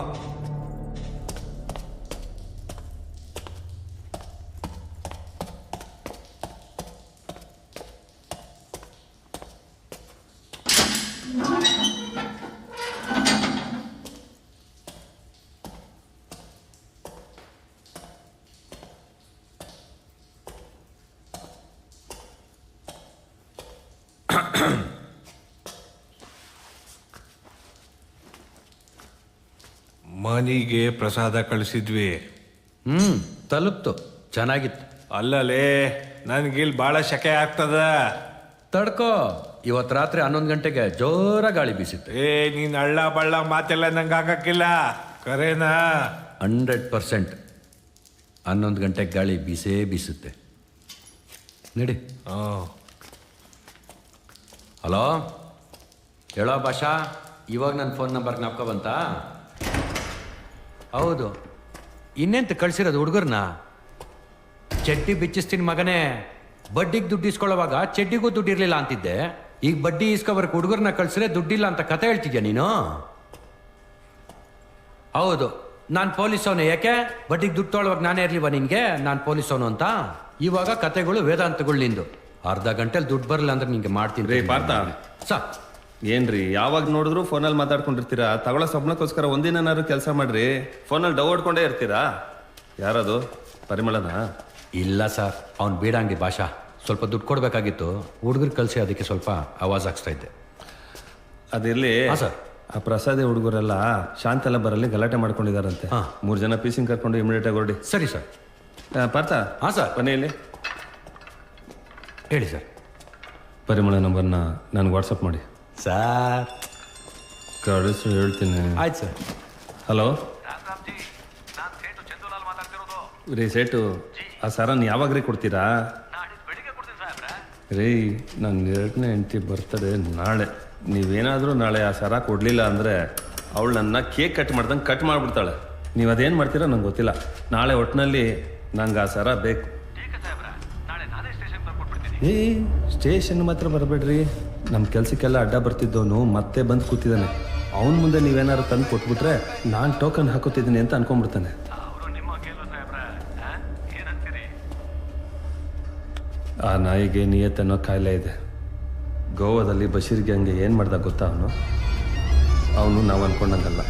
ಮನಿಗೆ ಪ್ರಸಾದ ಕಳಿಸಿದ್ವಿ. ತಲುಪ್ತು, ಚೆನ್ನಾಗಿತ್ತು. ಅಲ್ಲಲೇ ನನ್ಗಿಲ್ ಭಾಳ ಶಕೆ ಆಗ್ತದ. ತಡ್ಕೋ, ಇವತ್ತು ರಾತ್ರಿ 11 ಗಂಟೆಗೆ ಜೋರ ಗಾಳಿ ಬೀಸಿತ್ತು. ನೀನ್ ಅಳ್ಳ ಬಳ್ಳ ಮಾತೆಲ್ಲ ನಂಗೆ ಆಗಕ್ಕಿಲ್ಲ, ಕರೇನಾ? 100% 11 ಗಂಟೆಗೆ ಗಾಳಿ ಬೀಸೇ ಬೀಸುತ್ತೆ. ನಡಿ. ಹಲೋ, ಹೇಳೋ ಭಾಷಾ, ಇವಾಗ ನನ್ನ ಫೋನ್ ನಂಬರ್ ಜ್ಞಾಪಕ ಬಂತಾ? ಹೌದು, ಇನ್ನೆಂತ ಕಳ್ಸಿರೋದು ಹುಡುಗರ್ನ? ಚಡ್ಡಿ ಬಿಚ್ಚಿಸ್ತೀನಿ ಮಗನೇ. ಬಡ್ಡಿಗೆ ದುಡ್ಡು ಇಸ್ಕೊಳ್ಳೋವಾಗ ಚಡ್ಡಿಗೂ ದುಡ್ಡು ಇರಲಿಲ್ಲ ಅಂತಿದ್ದೆ, ಈಗ ಬಡ್ಡಿ ಇಸ್ಕೊಬರ್ಕ ಹುಡುಗರ್ನ ಕಳ್ಸಿದ್ರೆ ದುಡ್ಡಿಲ್ಲ ಅಂತ ಕತೆ ಹೇಳ್ತಿದ್ಯಾ ನೀನು? ಹೌದು, ನಾನು ಪೊಲೀಸವನೇ. ಯಾಕೆ? ಬಡ್ಡಿಗೆ ದುಡ್ಡು ತೊಗೊಳ್ಳುವಾಗ ನಾನೇ ಇರ್ಲಿವ ನಿನ್ಗೆ ನಾನು ಪೊಲೀಸವನು ಅಂತ? ಇವಾಗ ಕತೆಗಳು ವೇದಾಂತಗಳು ನಿಂದು. ಅರ್ಧ ಗಂಟೆಲಿ ದುಡ್ಡು ಬರಲ್ಲ ಅಂದ್ರೆ ನಿಂಗೆ ಮಾಡ್ತೀನಿ. ರೀ ಪಾರ್ಥ ಏನ್ರಿ ಯಾವಾಗ ನೋಡಿದ್ರು ಫೋನಲ್ಲಿ ಮಾತಾಡ್ಕೊಂಡಿರ್ತೀರಾ? ತಗೊಳ್ಳೋ ಸಂಬಳಕ್ಕೋಸ್ಕರ ಒಂದಿನಾರು ಕೆಲಸ ಮಾಡ್ರಿ. ಫೋನಲ್ಲಿ ಡವ್ ಹೊಡ್ಕೊಂಡೇ ಇರ್ತೀರಾ? ಯಾರದು? ಪರಿಮಳನಾ? ಇಲ್ಲ ಸರ್, ಅವ್ನು ಬೇಡಂಗಿ ಭಾಷಾ. ಸ್ವಲ್ಪ ದುಡ್ಡು ಕೊಡಬೇಕಾಗಿತ್ತು, ಹುಡುಗರು ಕಳಿಸಿ ಅದಕ್ಕೆ ಸ್ವಲ್ಪ ಆವಾಜ್ ಹಾಕ್ಸ್ತಾ ಇದ್ದೆ. ಅದಿರ್ಲಿ ಸರ್, ಆ ಪ್ರಸಾದಿ ಹುಡುಗರೆಲ್ಲ ಶಾಂತೆಲ್ಲ ಬರಲಿ ಗಲಾಟೆ ಮಾಡ್ಕೊಂಡಿದಾರಂತೆ. 3 ಜನ ಪೀಸಿಂಗ್ ಕರ್ಕೊಂಡು ಇಮಿಡಿಯೇಟ್ ಆಗಿ ಹೊರಡಿ. ಸರಿ ಸರ್. ಪಾರ್ಥ? ಹಾಂ ಸರ್. ಕೊನೆಯಲ್ಲಿ ಹೇಳಿ ಸರ್. ಪರಿಮಳ ನಂಬರ್ನ ನನಗೆ ವಾಟ್ಸಪ್ ಮಾಡಿ ಸರ್. ಕಳಿಸು, ಹೇಳ್ತೀನಿ. ಆಯ್ತು ಸರ್. ಹಲೋ ರೀ ಸೇಟು, ಆ ಸರನ್ ಯಾವಾಗ ರೀ ಕೊಡ್ತೀರಾ? ರೀ ನನ್ನ 2ನೇ ಹೆಂಡತಿ ಬರ್ತಡೆ ನಾಳೆ. ನೀವೇನಾದರೂ ನಾಳೆ ಆ ಸರ ಕೊಡಲಿಲ್ಲ ಅಂದರೆ ಅವಳು ನನ್ನ ಕೇಕ್ ಕಟ್ ಮಾಡ್ದಂಗೆ ಕಟ್ ಮಾಡಿಬಿಡ್ತಾಳೆ. ನೀವು ಅದೇನು ಮಾಡ್ತೀರೋ ನಂಗೆ ಗೊತ್ತಿಲ್ಲ. ನಾಳೆ ಒಟ್ಟಿನಲ್ಲಿ ನಂಗೆ ಆ ಸರ ಬೇಕು. ಏ ಸ್ಟೇಷನ್ ಮಾತ್ರ ಬರಬೇಡ್ರಿ. ನಮ್ಮ ಕೆಲಸಕ್ಕೆಲ್ಲ ಅಡ್ಡ ಬರ್ತಿದ್ದವನು ಮತ್ತೆ ಬಂದು ಕೂತಿದ್ದಾನೆ. ಅವನ ಮುಂದೆ ನೀವೇನಾದ್ರು ತಂದು ಕೊಟ್ಬಿಟ್ರೆ ನಾನು ಟೋಕನ್ ಹಾಕೋತಿದ್ದೀನಿ ಅಂತ ಅನ್ಕೊಂಡ್ಬಿಡ್ತಾನೆ. ಆ ನಾಯಿಗೆ ನಿಯತ್ ಅನ್ನೋ ಕಾಯಿಲೆ ಇದೆ. ಗೋವಾದಲ್ಲಿ ಬಶೀರ್ಗೆ ಹಂಗೆ ಏನು ಮಾಡ್ದಾಗ ಗೊತ್ತಾ ಅವನು ನಾವು ಅನ್ಕೊಂಡಂಗಲ್ಲ.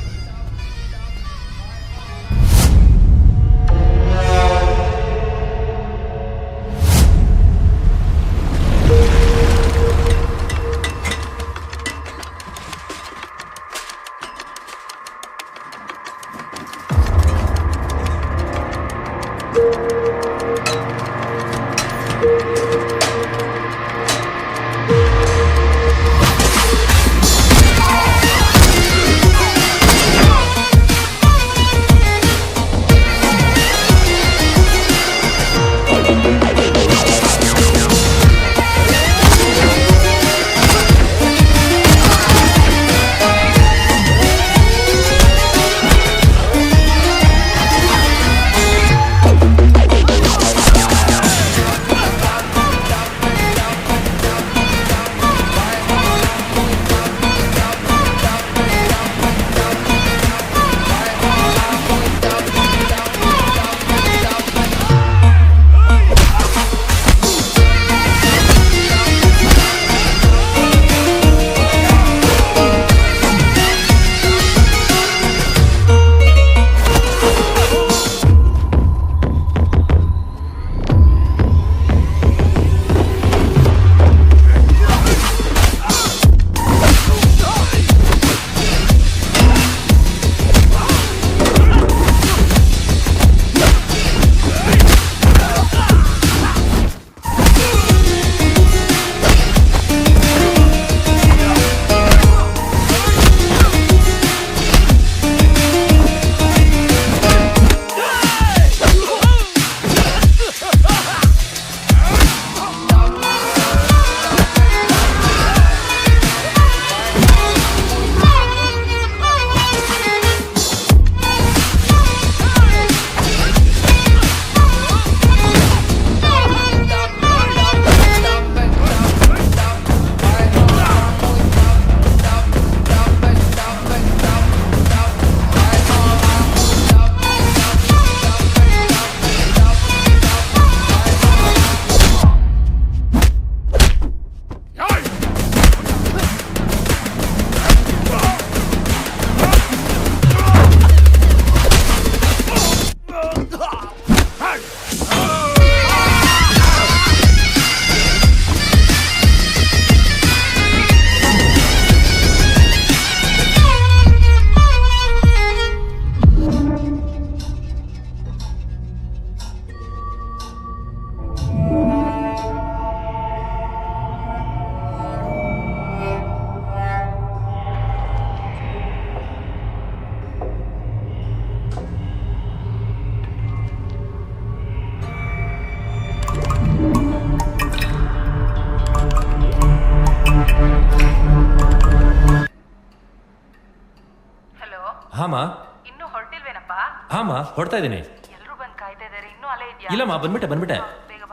ಹೊಡ್ತಾ ಇದ್ದೀನಿ. ಎಲ್ಲರೂ ಬಂದು ಕಾಯ್ತಾ ಇದ್ದಾರೆ, ಇನ್ನೂ ಅಲ್ಲೇ ಇದೆಯಾ? ಇಲ್ಲಮ್ಮ, ಬಂದ್ಬಿಟ್ಟೆ.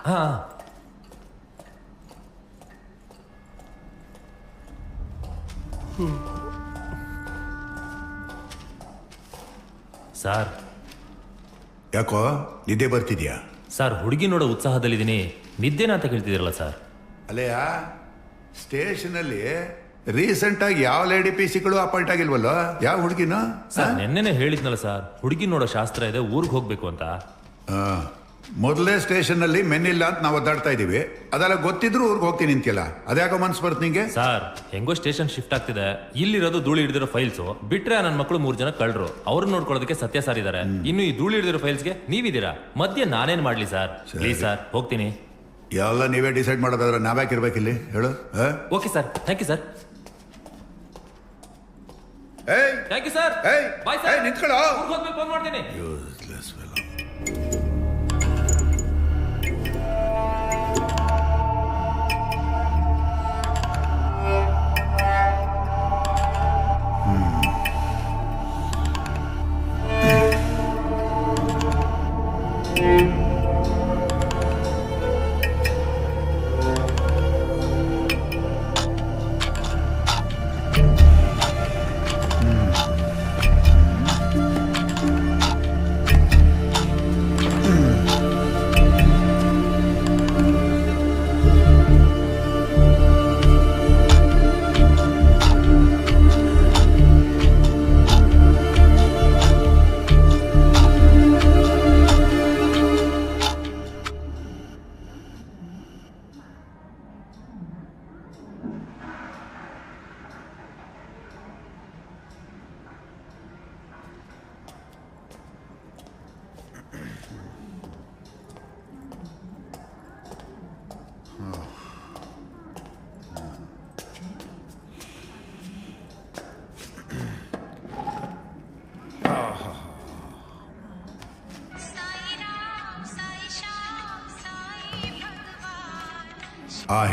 ಹಾ ಸರ್. ಯಾಕೋ ನಿದ್ದೆ ಬರ್ತಿದ್ಯಾ? ಸರ್, ಹುಡುಗಿ ನೋಡೋ ಉತ್ಸಾಹದಲ್ಲಿದ್ದೀನಿ. ನಿದ್ದೆನ ಅಂತ ಕೇಳ್ತಿದ್ದೀರಲ್ಲ ಸರ್? ಅಲ್ಲಯ್ಯ, ಸ್ಟೇಷನಲ್ಲಿ ರೀಸೆಂಟ್ ಆಗಿ ಯಾವ ಲೇಡಿ ಪಿ ಸಿಗಳು ಅಪಾಯಿಂಟ್ ಆಗಿಲ್ವಲ್ಲ? ಯಾವ ಹುಡುಗಿನ? ಸರ್, ನೆನ್ನೆನೆ ಹೇಳಿದ್ನಲ್ಲ ಸರ್, ಹುಡುಗಿ ನೋಡೋ ಶಾಸ್ತ್ರ ಇದೆ, ಊರಿಗೆ ಹೋಗ್ಬೇಕು ಅಂತ. ಮೊದಲೇ ಸ್ಟೇಷನ್ನಲ್ಲಿ ಮೆನ್ನಿಲ್ಲ ಅಂತ ನಾವು ಒದ್ದಾಡ್ತಾ ಇದೀವಿ. ಅದೆಲ್ಲ ಗೊತ್ತಿದ್ರು ಊರಿಗೆ ಹೋಗ್ತೀನಿ ಅಂತೀಯಲ್ಲ, ಅದ್ಯಾಕೋ ಮನ್ಸು ಬರ್ತ ನಿಂಗೆ? ಸರ್, ಹೆಂಗೋ ಸ್ಟೇಷನ್ ಶಿಫ್ಟ್ ಆಗ್ತಿದೆ. ಇಲ್ಲಿರೋದು ಧೂಳಿ ಹಿಡಿದಿರೋ ಫೈಲ್ಸ್ ಬಿಟ್ರೆ ನನ್ನ ಮಕ್ಕಳು 3 ಜನ ಕಳ್ರು. ಅವ್ರನ್ನ ನೋಡ್ಕೊಳ್ಳೋದಕ್ಕೆ ಸತ್ಯ ಸರ್ ಇದಾರೆ. ಇನ್ನು ಈ ಧೂಳಿ ಹಿಡಿದಿರೋ ಫೈಲ್ಸ್ಗೆ ನೀವಿದ್ದೀರಾ. ಮಧ್ಯೆ ನಾನೇನ್ ಮಾಡ್ಲಿ ಸರ್? ಪ್ಲೀಸ್ ಸರ್, ಹೋಗ್ತೀನಿ. ಎಲ್ಲ ನೀವೇ ಡಿಸೈಡ್ ಮಾಡೋದಾದ್ರೆ ನಾವ್ಯಾಕಿರ್ಬೇಕಿಲ್ಲಿ ಹೇಳು? Okay sir, thank you sir. Thank you sir. Bye sir. ನಿಂತ್ಕೊಳ್ಳೋ. ಹೋಗ್ಬೇಕು, ಫೋನ್ ಮಾಡ್ತೀನಿ.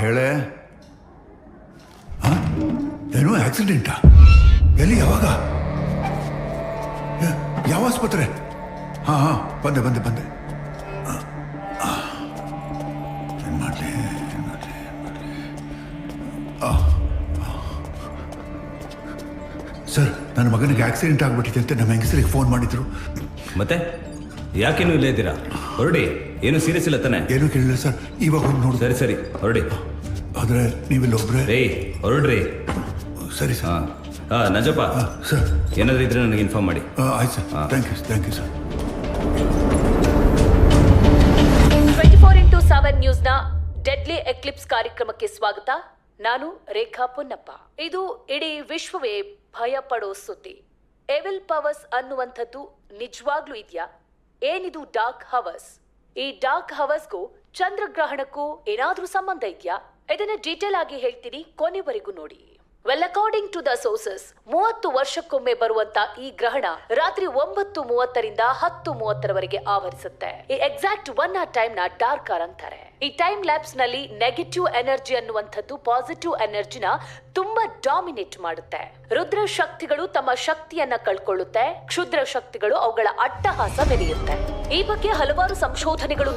ಹೇಳೆ. ಏನೋ ಆಕ್ಸಿಡೆಂಟಾ? ಎಲ್ಲಿ? ಯಾವಾಗ? ಯಾವ ಆಸ್ಪತ್ರೆ? ಹಾ, ಬಂದೆ. ಏನ್ ಮಾಡ್ಲಿ? ಸರ್, ನನ್ನ ಮಗನಿಗೆ ಆಕ್ಸಿಡೆಂಟ್ ಆಗ್ಬಿಟ್ಟಿದೆ ಅಂತ ನಮ್ಮ ಹೆಂಗಸರಿಗೆ ಫೋನ್ ಮಾಡಿದ್ರು. ಮತ್ತೆ ಯಾಕೇನು ಇಲ್ಲೇ ಇದ್ದೀರಾ? ಹೊರಡಿ. ಏನು ಸೀರಿಯಸ್ ಇಲ್ಲ ತಾನೆ? ಏನು ಕೇಳಿಲ್ಲ ಸರ್, ಇವಾಗ ಹೋಗಿ ನೋಡಿ. ಸರಿ, ಹೊರಡಿ. ಆದ್ರೆ ನೀವಿಲ್ಲ ಒಬ್ರೆ? ಹೊರಡ್ರಿ. ಸರಿ ಸರ್. ನಜಪ್ಪ ಸರ್, ಏನಾದ್ರೂ ಇದ್ರೆ ನನಗೆ ಇನ್ಫಾರ್ಮ್ ಮಾಡಿ. ಆಯ್ತು sir. Thank you sir. 24x7 ನ್ಯೂಸ್ನ ಡೆಡ್ಲಿ ಎಕ್ಲಿಪ್ಸ್ ಕಾರ್ಯಕ್ರಮಕ್ಕೆ ಸ್ವಾಗತ. ನಾನು ರೇಖಾ ಪೊನ್ನಪ್ಪ. ಇದು ಇಡೀ ವಿಶ್ವವೇ ಭಯ ಪಡೋ ಸುದ್ದಿ. ಎವಿಲ್ ಪವರ್ಸ್ ಅನ್ನುವಂಥದ್ದು ನಿಜವಾಗ್ಲೂ ಇದೆಯಾ? ಏನಿದು ಡಾರ್ಕ್ ಹವರ್ಸ್? ಈ ಡಾರ್ಕ್ ಹವರ್ಸ್ಗೂ ಚಂದ್ರಗ್ರಹಣಕ್ಕೂ ಏನಾದ್ರೂ ಸಂಬಂಧ ಇದೆಯಾ? ಇದನ್ನ ಡೀಟೇಲ್ ಆಗಿ ಹೇಳ್ತೀನಿ, ಕೊನೆವರೆಗೂ ನೋಡಿ. Well, according to the sources, 30 ವರ್ಷಕ್ಕೊಮ್ಮೆ ಬರುವಂತ ಈ ಗ್ರಹಣ ರಾತ್ರಿ 9:30ರಿಂದ 10:30ರವರೆಗೆ ಆವರಿಸುತ್ತೆ. ಈ ಎಕ್ಸಾಕ್ಟ್ 1 hour ಟೈಮ್ ನ ಡಾರ್ಕ್ ಅವರ್ ಅಂತಾರೆ. ಈ ಟೈಮ್ ಲ್ಯಾಪ್ಸ್ ನಲ್ಲಿ ನೆಗೆಟಿವ್ ಎನರ್ಜಿ ಅನ್ನುವಂಥದ್ದು ಪಾಸಿಟಿವ್ ಎನರ್ಜಿನ ತುಂಬಾ ಡಾಮಿನೇಟ್ ಮಾಡುತ್ತೆ. ರುದ್ರ ಶಕ್ತಿಗಳು ತಮ್ಮ ಶಕ್ತಿಯನ್ನ ಕಳ್ಕೊಳ್ಳುತ್ತೆ, ಕ್ಷುದ್ರ ಶಕ್ತಿಗಳು ಅವುಗಳ ಅಟ್ಟಹಾಸ ಮೆರೆಯುತ್ತೆ. ಈ ಬಗ್ಗೆ ಹಲವಾರು ಸಂಶೋಧನೆಗಳು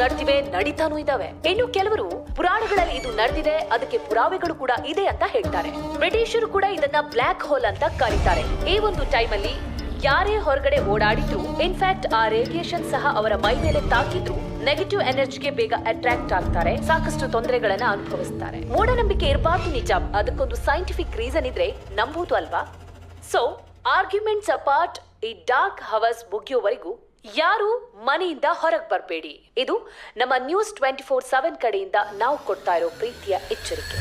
ನಡೀತಾನೂ ಇದಾವೆ. ಇನ್ನು ಕೆಲವರು ಪುರಾಣಗಳಲ್ಲಿ ಇದು ನಡೆದಿದೆ, ಅದಕ್ಕೆ ಪುರಾವೆಗಳು ಕೂಡ ಇದೆ ಅಂತ ಹೇಳ್ತಾರೆ. ಬ್ರಿಟಿಷರು ಕೂಡ ಇದನ್ನ ಬ್ಲಾಕ್ ಹೋಲ್ ಅಂತ ಕರೀತಾರೆ. ಈ ಒಂದು ಟೈಮ್ ಅಲ್ಲಿ ಯಾರೇ ಹೊರಗಡೆ ಓಡಾಡಿದ್ರು, ಇನ್ಫ್ಯಾಕ್ಟ್ ಆ ರೇಡಿಯೇಷನ್ ಸಹ ಅವರ ಮೈ ಮೇಲೆ ತಾಕಿದ್ರು, ನೆಗೆಟಿವ್ ಎನರ್ಜಿಗೆ ಬೇಗ ಅಟ್ರಾಕ್ಟ್ ಆಗ್ತಾರೆ, ಸಾಕಷ್ಟು ತೊಂದರೆಗಳನ್ನ ಅನುಭವಿಸ್ತಾರೆ. ಮೂಢನಂಬಿಕೆ ಇರಬಾರ್ದು, ನಿಜ. ಅದಕ್ಕೊಂದು ಸೈಂಟಿಫಿಕ್ ರೀಸನ್ ಇದ್ರೆ ನಂಬೋದು ಅಲ್ವಾ? ಸೊ ಆರ್ಗ್ಯುಮೆಂಟ್ಸ್ ಅಪಾರ್ಟ್, ಈ ಡಾರ್ಕ್ ಹವರ್ಸ್ ಮುಗಿಯೋವರೆಗೂ ಯಾರು ಮನೆಯಿಂದ ಹೊರಗೆ ಬರಬೇಡಿ. ಇದು ನಮ್ಮ ನ್ಯೂಸ್ 24/7 ಕಡೆಯಿಂದ ನಾವು ಕೊಡ್ತಾ ಇರೋ ಪ್ರೀತಿಯ ಎಚ್ಚರಿಕೆ.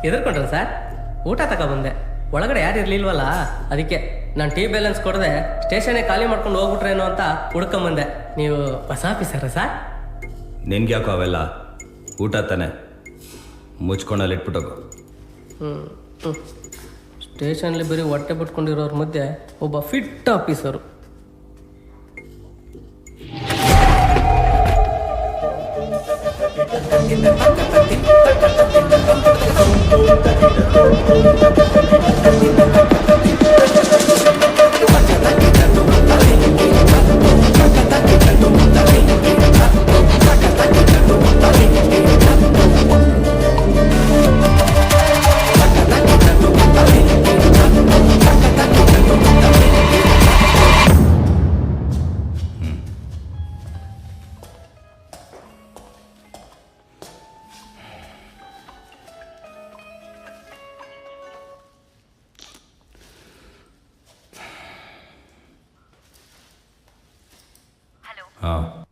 ಎದುರ್ಕೊಂಡ್ರ ಸರ್? ಊಟ ತಗೊಬಂದೆ. ಒಳಗಡೆ ಯಾರು ಇರ್ಲಿಲ್ವಲ್ಲ, ಅದಕ್ಕೆ ನಾನು ಟೀ ಬ್ಯಾಲೆನ್ಸ್ ಕೊಡದೆ ಸ್ಟೇಷನ್ಗೆ ಖಾಲಿ ಮಾಡ್ಕೊಂಡು ಹೋಗ್ಬಿಟ್ರೇನೋ ಅಂತ ಹುಡ್ಕೊಂಬಂದೆ. ನೀವು ಹೊಸ ಆಫೀಸರ ಸರ್? ನಿನ್ಗೆ ಯಾಕೋ ಅವೆಲ್ಲ? ಊಟ ತಾನೆ, ಮುಚ್ಕೊಂಡಲ್ಲಿ ಇಟ್ಬಿಟ್ಟೋಗು. ಸ್ಟೇಷನ್ಲಿ ಬರೀ ಹೊಟ್ಟೆ ಬಿಟ್ಕೊಂಡಿರೋರ ಮಧ್ಯೆ ಒಬ್ಬ ಫಿಟ್ ಆಫೀಸರು.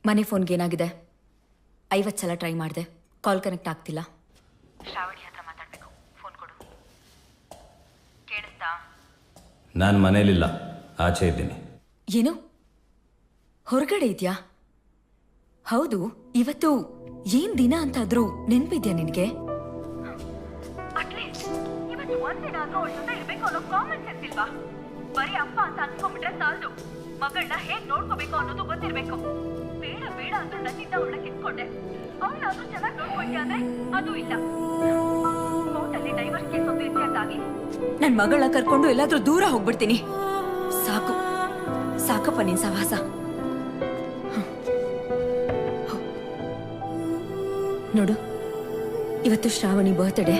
ಮನೆ ಫೋನ್ಗೆ ಏನಾಗಿದೆ? 50 ಸಲ ಟ್ರೈ ಮಾಡಿದೆ, ಕಾಲ್ ಕನೆಕ್ಟ್ ಆಗ್ತಿಲ್ಲ. ಶ್ರಾವಣಿ ಹತ್ರ ಮಾತಾಡ್ಬೇಕು, ಫೋನ್ ಕೊಡು. ಕೇಳಿಸ್ತಾ? ನಾನು ಮನೇಲಿಲ್ಲ, ಆಚೆ ಇದ್ದೀನಿ. ಏನು, ಹೊರಗಡೆ ಇದೆಯಾ? ಹೌದು, ಇವತ್ತು ಏನ್ ದಿನ ಅಂತಾದ್ರೂ ನೆನ್ಪಿದ್ಯಾ ನಿನಗೆ? ಅಟ್ಲೀಸ್ಟ್ ಇವತ್ತು ಒಂದಿನ ಆದ್ರೂ ಅವಳ ಜೊತೆ ಇರ್ಬೇಕು ಅನ್ನೋ ಕಾಮನ್ ಸೆನ್ಸ್ ಇಲ್ವಾ? ಬರೀ ಅಪ್ಪ ಅಂತ ಅನ್ಕೊಂಡ್ಬಿಟ್ರೆ ಸಾಲದು, ಮಗಳನ್ನ ಹೇಗ್ ನೋಡ್ಕೋಬೇಕು ಅನ್ನೋದು ಗೊತ್ತಿರ್ಬೇಕು. ಬೇಡ ಬೇಡ ಬೇಡ ಅಂತ ನನ್ನಿಂದ ಅವಳನ್ನ ಕಿತ್ಕೊಂಡೆ. ಅವಳಾದ್ರೂ ಚೆನ್ನಾಗಿ ನೋಡ್ಕೊಂಡೆ ಅಂದ್ರೆ ಅದು ಇಲ್ಲ. ಕೋರ್ಟಲ್ಲಿ ಡೈವರ್ಸ್ ಕೇಸ್ ಒಂದು ಇತ್ಯರ್ಥಾಗಿ ನನ್ ಮಗಳ ಕರ್ಕೊಂಡು ಎಲ್ಲಾದ್ರೂ ದೂರ ಹೋಗ್ಬಿಡ್ತೀನಿ. ಸಾಕು ಸಾಕಪ್ಪ ನಿನ್ ಸಹವಾಸ. ನೋಡು, ಇವತ್ತು ಶ್ರಾವಣಿ ಬರ್ತ್ಡೇ.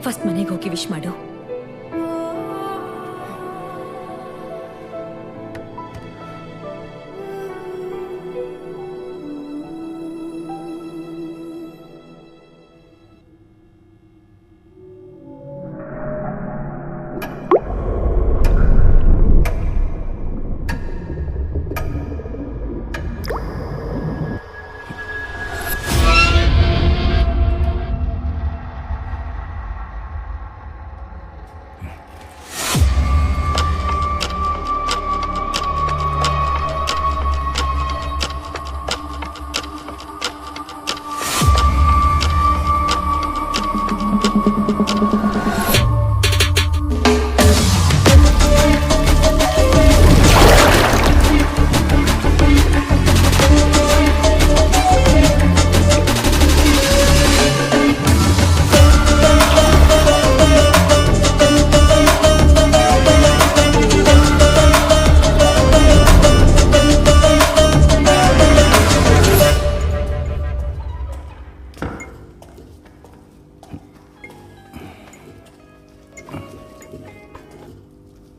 ಫಸ್ಟ್ ಮನೆಗೆ ಹೋಗಿ ವಿಶ್ ಮಾಡು.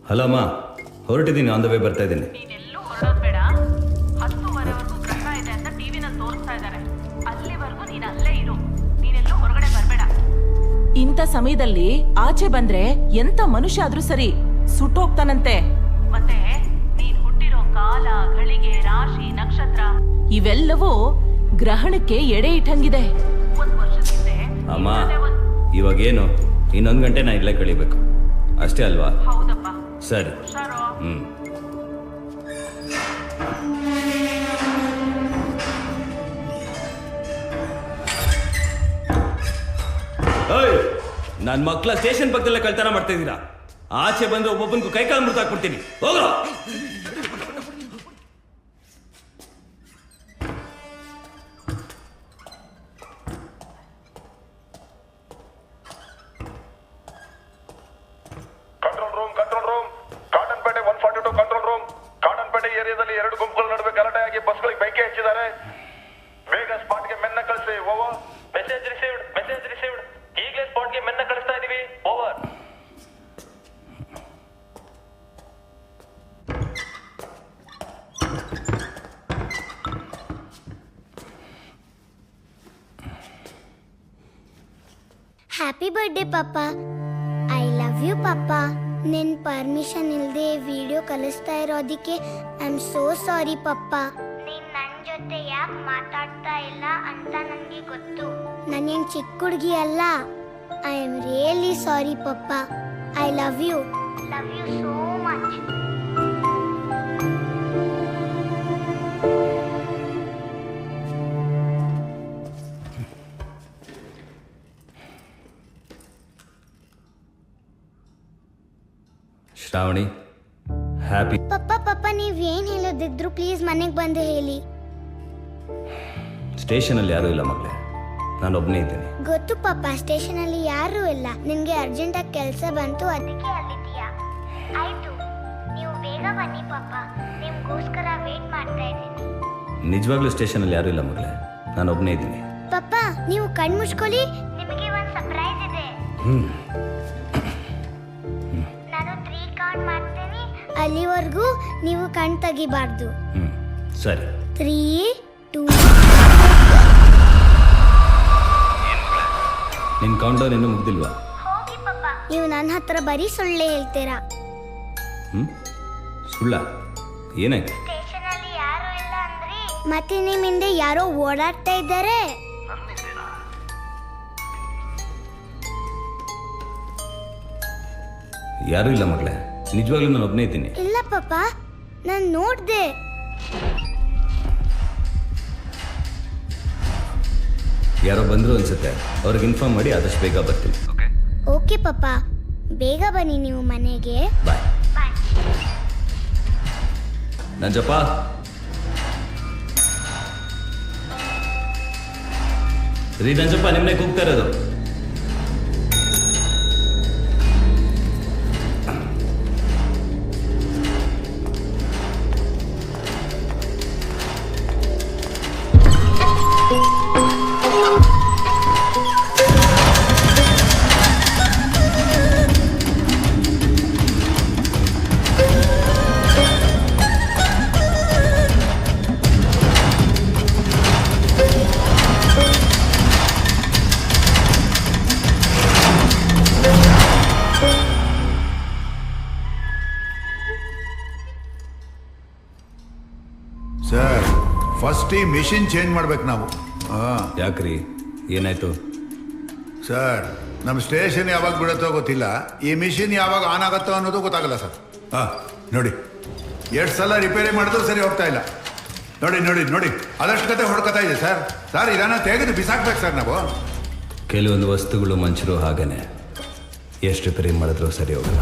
ಹಲೋ ಅಮ್ಮ, ಹೊರಟಿದ್ದೀನಿ, ಆನ್ ದ ವೇ ಬರ್ತಾ ಇದ್ದೀನಿ. ನೀನೆಲ್ಲೂ ಹೊರಡೋದು ಬೇಡ. 10:30ವರೆಗೂ ಗ್ರಹ ಇದೆ ಅಂತ ಟಿವಿನಲ್ಲಿ ತೋರಿಸ್ತಾ ಇದ್ದಾರೆ. ಅಲ್ಲಿವರೆಗೂ ನೀನು ಅಲ್ಲೇ ಇರು. ನೀನೆಲ್ಲೂ ಹೊರಗಡೆ ಬರಬೇಡ. ಇಂಥ ಸಮಯದಲ್ಲಿ ಆಚೆ ಬಂದ್ರೆ ಎಂತ ಮನುಷ್ಯ ಆದ್ರೂ ಸರಿ ಸುಟ್ಟೋಗ್ತಾನಂತೆ. ಮತ್ತೆ ನೀನ್ ಹುಟ್ಟಿರೋ ಕಾಲ, ಘಳಿಗೆ, ರಾಶಿ, ನಕ್ಷತ್ರ ಇವೆಲ್ಲವೂ ಗ್ರಹಣಕ್ಕೆ ಎಡೆ ಇಟ್ಟಂಗಿದೆ. 1 ವರ್ಷದ ಹಿಂದೆ ಅಮ್ಮ, ಇವಾಗೇನು? ಇನ್ನೊಂದು ಗಂಟೆ ನಾ ಇಲ್ಲೇ ಕಳಿಬೇಕು ಅಷ್ಟೇ ಅಲ್ವಾ? ಹೌದಪ್ಪ. ಸರಿ. ನನ್ನ ಮಕ್ಕಳ ಸ್ಟೇಷನ್ ಪಕ್ಕದಲ್ಲೇ ಕಳ್ತನ ಮಾಡ್ತಾ ಇದ್ದೀರಾ. ಆಚೆ ಬಂದ್ರೆ ಒಬ್ಬೊಬ್ಬನಿಗೂ ಕೈಕಾಲು ಮುರಿದು ಹಾಕ್ಬಿಡ್ತೀನಿ. ಹೋಗ್ರೋ. Control room, Cottonpet 142 control room. ಕಾಟನ್ಪೇಟೆ ಏರಿಯಾದಲ್ಲಿ 2 ಗುಂಪುಗಳ ನಡುವೆ ಗಲಾಟೆಯಾಗಿ ಬಸ್ಗಳಿಗೆ ಬೆಂಕಿ ಹಚ್ಚಿದ್ದಾರೆ. ಬೇಗ ಸ್ಪಾಟ್ಗೆ ಮೆನ್ನ ಕಳಿಸಿ. ಓವರ್. Message received. ಈಗಲೇ ಸ್ಪಾಟ್ಗೆ ಮೆನ್ನ ಕಳಿಸ್ತಾ ಇದೀವಿ. ಓವರ್. ಹ್ಯಾಪಿ ಬರ್ಡೇ ಪಾಪ. ಐ ಲವ್ ಯು ಪಾಪ. ನಿನ್ ಪರ್ಮಿಷನ್ ಇಲ್ಲದೆ ವಿಡಿಯೋ ಕಲಿಸ್ತಾ ಇರೋದಕ್ಕೆ ಐ ಆಮ್ ಸೋ ಸಾರಿ ಪಪ್ಪ. ನೀನ್ ನನ್ನ ಜೊತೆ ಯಾಕೆ ಮಾತಾಡ್ತಾ ಇಲ್ಲ ಅಂತ ನನಗೆ ಗೊತ್ತು. ನಾನೇನು ಚಿಕ್ಕ ಹುಡುಗಿ ಅಲ್ಲ. ಐ ಆಮ್ ರಿಯಲಿ ಸಾರಿ ಪಪ್ಪ. I love you so much. Shravani, happy. ಪಪ್ಪ ನೀವೇನ್ ಹೇಳೋದಿದ್ರು ಪ್ಲೀಸ್ ಮನೆಗೆ ಬಂದು ಹೇಳಿ. ಸ್ಟೇಷನಲ್ಲಿ ಯಾರೂ ಇಲ್ಲ ಮಗಳೇ, ನಾನು ಒಬ್ಬನೇ ಇದ್ದೇನೆ. ಗೊತ್ತು ಪಾಪ, ಸ್ಟೇಷನ್ ಅಲ್ಲಿ ಯಾರು ಇಲ್ಲ. ನಿನ್ಗೆ ಅರ್ಜೆಂಟ್ ಆಗಿ ಕೆಲಸ ಬಂತು, ಅದಕ್ಕೆ ಅಲ್ಲಿದ್ದೀಯಾ. ಆಯ್ತು, ನೀವು ಬೇಗ ಬನ್ನಿ ಪಾಪ. ನಿಮ್ಗೋಸ್ಕರ ವೇಟ್ ಮಾಡ್ತಾ ಇದ್ದೀನಿ. ನಿಜವಾಗ್ಲೂ ಸ್ಟೇಷನಲ್ಲಿ ಯಾರೂ ಇಲ್ಲ ಮಗಳೇ, ನಾನು ಒಬ್ಬನೇ ಇದ್ದೀನಿ. ಪಪ್ಪ ನೀವು ಕಣ್ ಮುಚ್ಕೊಳ್ಳಿ, ನಿಮಗೆ ಒಂದು ಸರ್ಪ್ರೈಸ್ ಇದೆ. ನಾನು 3 ಕೌಂಟ್ ಮಾಡ್ತೀನಿ, ಅಲ್ಲಿವರೆಗೂ ನೀವು ಕಣ್ ತೆಗಿಬಾರ್ದು. ಸರಿ. 3, 2. ನಿನ್ ಕೌಂಟ್ ಡೌನ್ ಇನ್ನೂ ಮುಗ್ದಿಲ್ವಾ? ನೀವು ನನ್ನ ಹತ್ರ ಬರೀ ಸುಳ್ಳೆ ಹೇಳ್ತೀರಾ. ಸುಳ್ಳ? ಏನಾಯ್ತು? ಸ್ಟೇಷನ್ ಅಲ್ಲಿ ಯಾರು ಇಲ್ಲ ಅಂದ್ರಿ, ಮತ್ತೆ ನಿಮ್ ಹಿಂದೆ ಯಾರೋ ಓಡಾಡ್ತಾ ಇದ್ದಾರೆ. ಯಾರೂ ಇಲ್ಲ ಮಗಳೇ, ನಿಜವಾಗ್ಲೂ ನಾನು ಒಬ್ಬನೇ ಇದ್ದೀನಿ. ಇಲ್ಲ ಪಾಪ, ನಾನು ನೋಡ್ದೆ. ಯಾರೋ ಬಂದ್ರು ಅನ್ಸುತ್ತೆ, ಅವ್ರಿಗೆ ಇನ್ಫಾರ್ಮ್ ಮಾಡಿ ಆದಷ್ಟು ಬೇಗ ಬರ್ತೀನಿ. ಓಕೆ ಪಾಪ, ಬೇಗ ಬನ್ನಿ ನೀವು ಮನೆಗೆ. ಬಾಯ್. ನಂಜಪ್ಪ, ರೀ ನಂಜಪ್ಪ ನಿಮ್ಮನೆ ಕೂಗ್ತಾ ಇರೋದು. ಸರ್ ಫಸ್ಟ್ ಈ ಮಿಷಿನ್ ಚೇಂಜ್ ಮಾಡ್ಬೇಕು ನಾವು. ಯಾಕ್ರಿ ಏನಾಯ್ತು? ಸರ್ ನಮ್ಮ ಸ್ಟೇಷನ್ ಯಾವಾಗ ಬಿಡುತ್ತೋ ಗೊತ್ತಿಲ್ಲ, ಈ ಮಿಷಿನ್ ಯಾವಾಗ ಆನ್ ಆಗುತ್ತೋ ಅನ್ನೋದು ಗೊತ್ತಾಗಲ್ಲ ಸರ್. ನೋಡಿ ಎಷ್ಟು ಸಲ ರಿಪೇರಿ ಮಾಡಿದ್ರು ಸರಿ ಹೋಗ್ತಾ ಇಲ್ಲ. ನೋಡಿ ನೋಡಿ ನೋಡಿ ಅದಷ್ಟು ಕತೆ ಹೊಡ್ಕೊತಾ ಇದೆ ಸರ್. ಸರ್ ಇದನ್ನ ತೆಗೆದು ಬಿಸಾಕ್ಬೇಕು ಸರ್ ನಾವು. ಕೆಲವೊಂದು ವಸ್ತುಗಳು ಮನುಷ್ಯರು ಹಾಗೇನೆ, ಎಷ್ಟು ರಿಪೇರಿ ಮಾಡಿದ್ರು ಸರಿ ಹೋಗಲ್ಲ.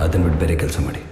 ಅದನ್ನು ಬಿಟ್ಟು ಬೇರೆ ಕೆಲಸ ಮಾಡಿ.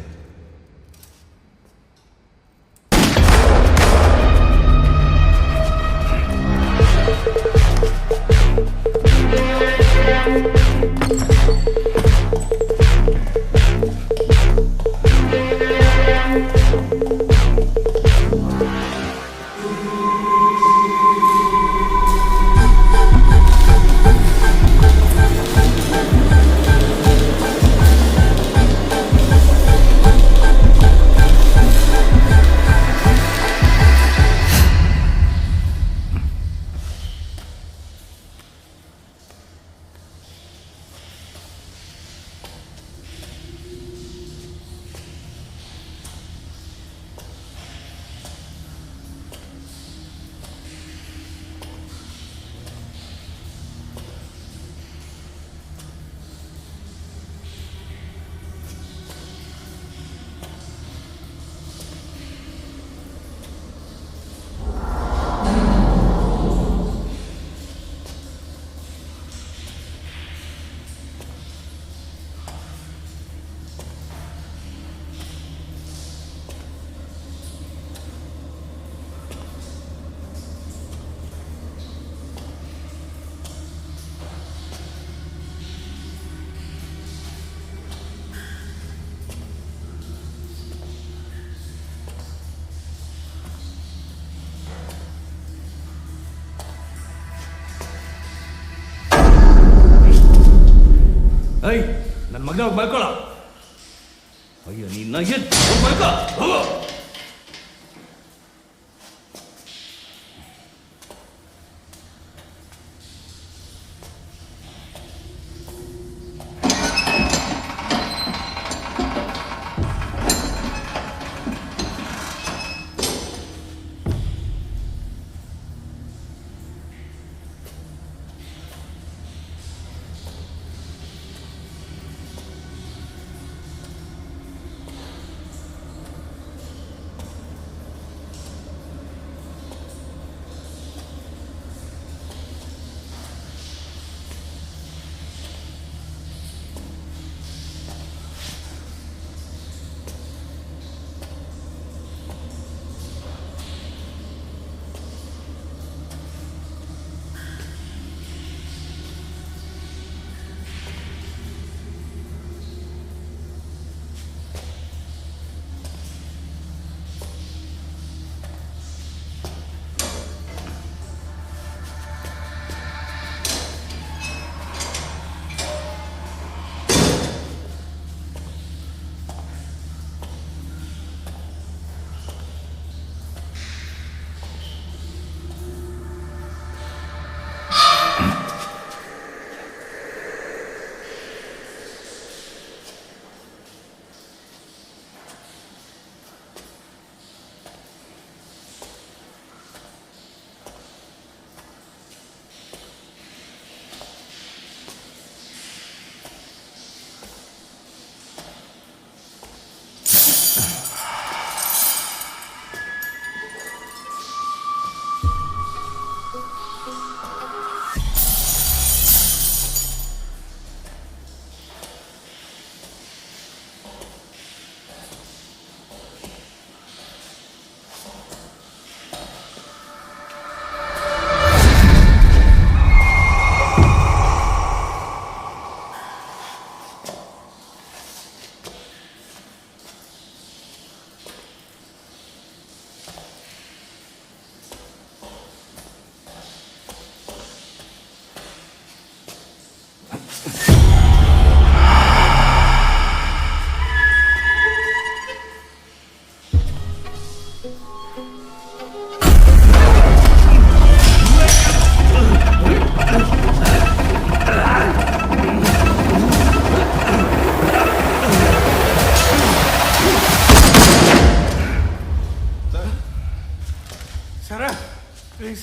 ಐ ನನ್ನ ಮಗನ ಹೋಗಿ ಮಲ್ಕೊಳ್ಳ. ಅಯ್ಯೋ ನಿನ್ನ ಮಲ್ಕೋ.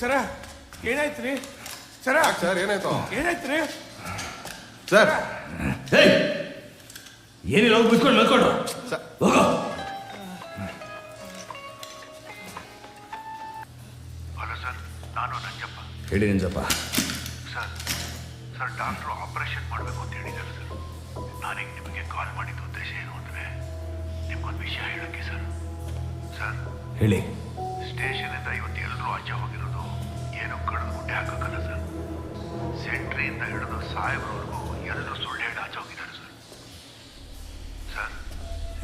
ಸರ ಏನಾಯ್ತು ರೀ ಸರ ಸರ್ ಏನಾಯ್ತು ಏನಾಯ್ತು ರೀ ಸರ್ ಏನಿಲ್ಲ ಹೋಗಿ ಬಿಸ್ಕೊಂಡು ಮಲ್ಕೊಂಡು ಹೋಗೋ. ಹಲೋ ಸರ್, ನಾನು ನಂಜಪ್ಪ. ಹೇಳಿ Nanjappa. Sir sir doctor operation ಮಾಡಬೇಕು ಅಂತ ಹೇಳಿದ್ದಾರೆ ಸರ್. ನಾನೀಗ ನಿಮಗೆ ಕಾಲ್ ಮಾಡಿದ ಉದ್ದೇಶ ಏನು ಅಂದರೆ ನಿಮ್ಗೊಂದು ವಿಷಯ ಹೇಳೋಕ್ಕೆ ಸರ್. ಸರ್ ಹೇಳಿ. ಸ್ಟೇಷನಿಂದ ಇವತ್ತು ಎಲ್ಲರೂ ಆಚೆ ಹೋಗಿರೋದು ಏನೋ ಕಳೆದು ಗುಡ್ಡೆ ಹಾಕೋಕ್ಕಲ್ಲ ಸರ್. ಸೆಂಟ್ರಿಯಿಂದ ಹಿಡಿದು ಸಾಹೇಬ್ರವರೆಗೂ ಎಲ್ಲರೂ ಸುಳ್ಳು ಹೇಳಿ ಆಚೆ ಹೋಗಿದ್ದಾರೆ ಸರ್. ಸರ್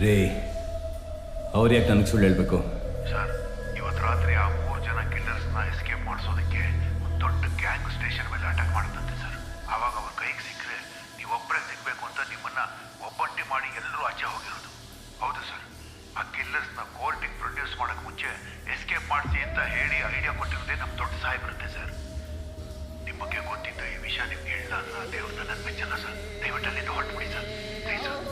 ರೇ ಅವ್ರು ಯಾಕೆ ನನಗೆ ಸುಳ್ಳು ಹೇಳಬೇಕು? ಸರ್ ಇವತ್ತು ರಾತ್ರಿ ಆ 3 ಜನ ಕಿಲ್ಲರ್ಸ್ನ ಎಸ್ಕೇಪ್ ಮಾಡಿಸೋದಕ್ಕೆ ಒಂದು ದೊಡ್ಡ ಗ್ಯಾಂಗ್ ಸ್ಟೇಷನ್ ಮೇಲೆ ಅಟ್ಯಾಕ್ ಮಾಡುತ್ತಂತೆ ಸರ್. ಆವಾಗ ಅವ್ರ ಕೈಗೆ ಸಿಕ್ಕರೆ ನೀವೊಬ್ಬರೇ ಸಿಗಬೇಕು ಅಂತ ನಿಮ್ಮನ್ನ ಒಬ್ಬಂಟಿ ಮಾಡಿ ಎಲ್ಲರೂ ಆಚೆ ಹೋಗಿರೋದು. ಹೌದು ಸರ್, ಆ ಕಿಲ್ಲರ್ಸ್ನ ಕೋರ್ಟಿಗೆ ಪ್ರೊಡ್ಯೂಸ್ ಮಾಡೋಕ್ಕೆ ಮುಂಚೆ ಎಸ್ಕೇಪ್ ಮಾಡಿಸಿ ಅಂತ ಹೇಳಿ ಐಡಿಯಾ ಕೊಟ್ಟಿರೋದೇ ನಮ್ಮ ದೊಡ್ಡ ಸಾಹೇಬರುತ್ತೆ ಸರ್. ನಿಮ್ಮ ಬಗ್ಗೆ ಗೊತ್ತಿದ್ದ ಈ ವಿಷಯ ನಿಮ್ಗೆ ಹೇಳಿಲ್ಲ ಅಂದ್ರೆ ದೇವ್ರು ನನ್ನ ಮೆಚ್ಚಲ್ಲ ಸರ್. ದಯವಿಟ್ಟು ಅಲ್ಲಿಂದ ಹೊರಟ್ಬಿಡಿ ಸರ್, ಪ್ಲೀಸ್ ಸರ್.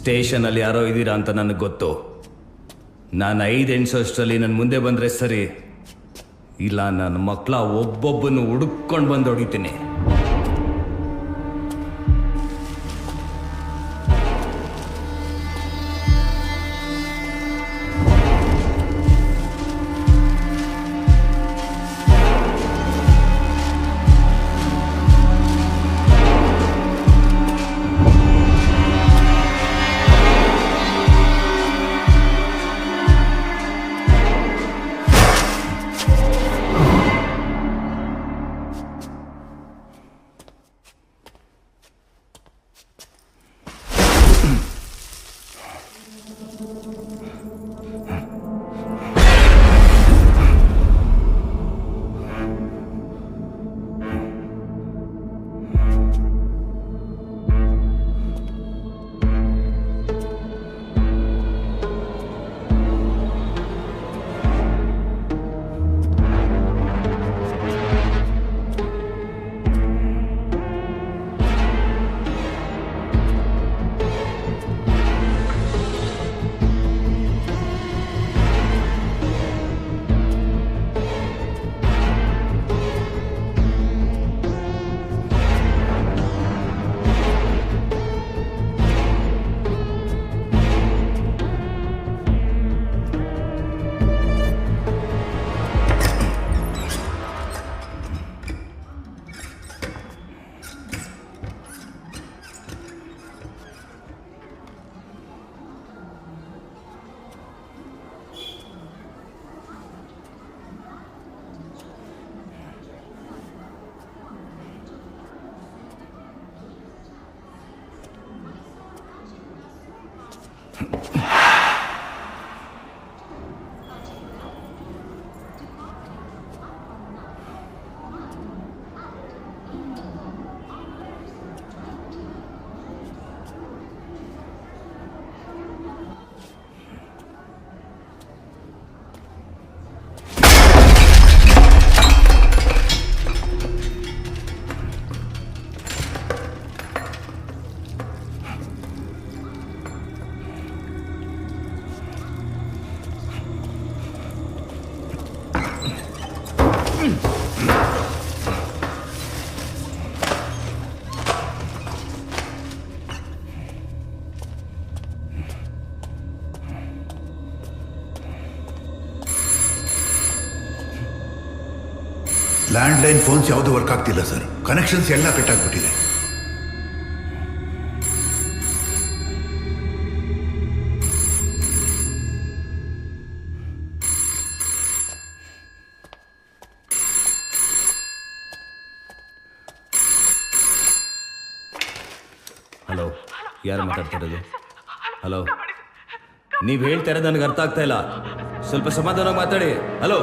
ಸ್ಟೇಷನಲ್ಲಿ ಯಾರೋ ಇದ್ದೀರಾ ಅಂತ ನನಗೆ ಗೊತ್ತು. ನಾನು 5 ಎಣಿಸೋಷ್ಟರಲ್ಲಿ ನನ್ನ ಮುಂದೆ ಬಂದರೆ ಸರಿ, ಇಲ್ಲ ನನ್ನ ಮಕ್ಕಳ ಒಬ್ಬೊಬ್ಬನ್ನು ಹುಡುಕೊಂಡು ಬಂದು ಹೊಡಿತೀನಿ. ಲ್ಯಾಂಡ್ಲೈನ್ ಫೋನ್ಸ್ ಯಾವುದು ವರ್ಕ್ ಆಗ್ತಿಲ್ಲ ಸರ್. ಕನೆಕ್ಷನ್ಸ್ ಎಲ್ಲ ಕಟ್ಟಾಗ್ಬಿಟ್ಟಿದೆ. ಹಲೋ, ಯಾರು ಮಾತಾಡ್ತಾ ಇರೋದು? ಹಲೋ, ನೀವು ಹೇಳ್ತಾ ಇರೋದು ನನಗೆ ಅರ್ಥ ಆಗ್ತಾ ಇಲ್ಲ. ಸ್ವಲ್ಪ ಸಮಾಧಾನವಾಗಿ ಮಾತಾಡಿ. ಹಲೋ,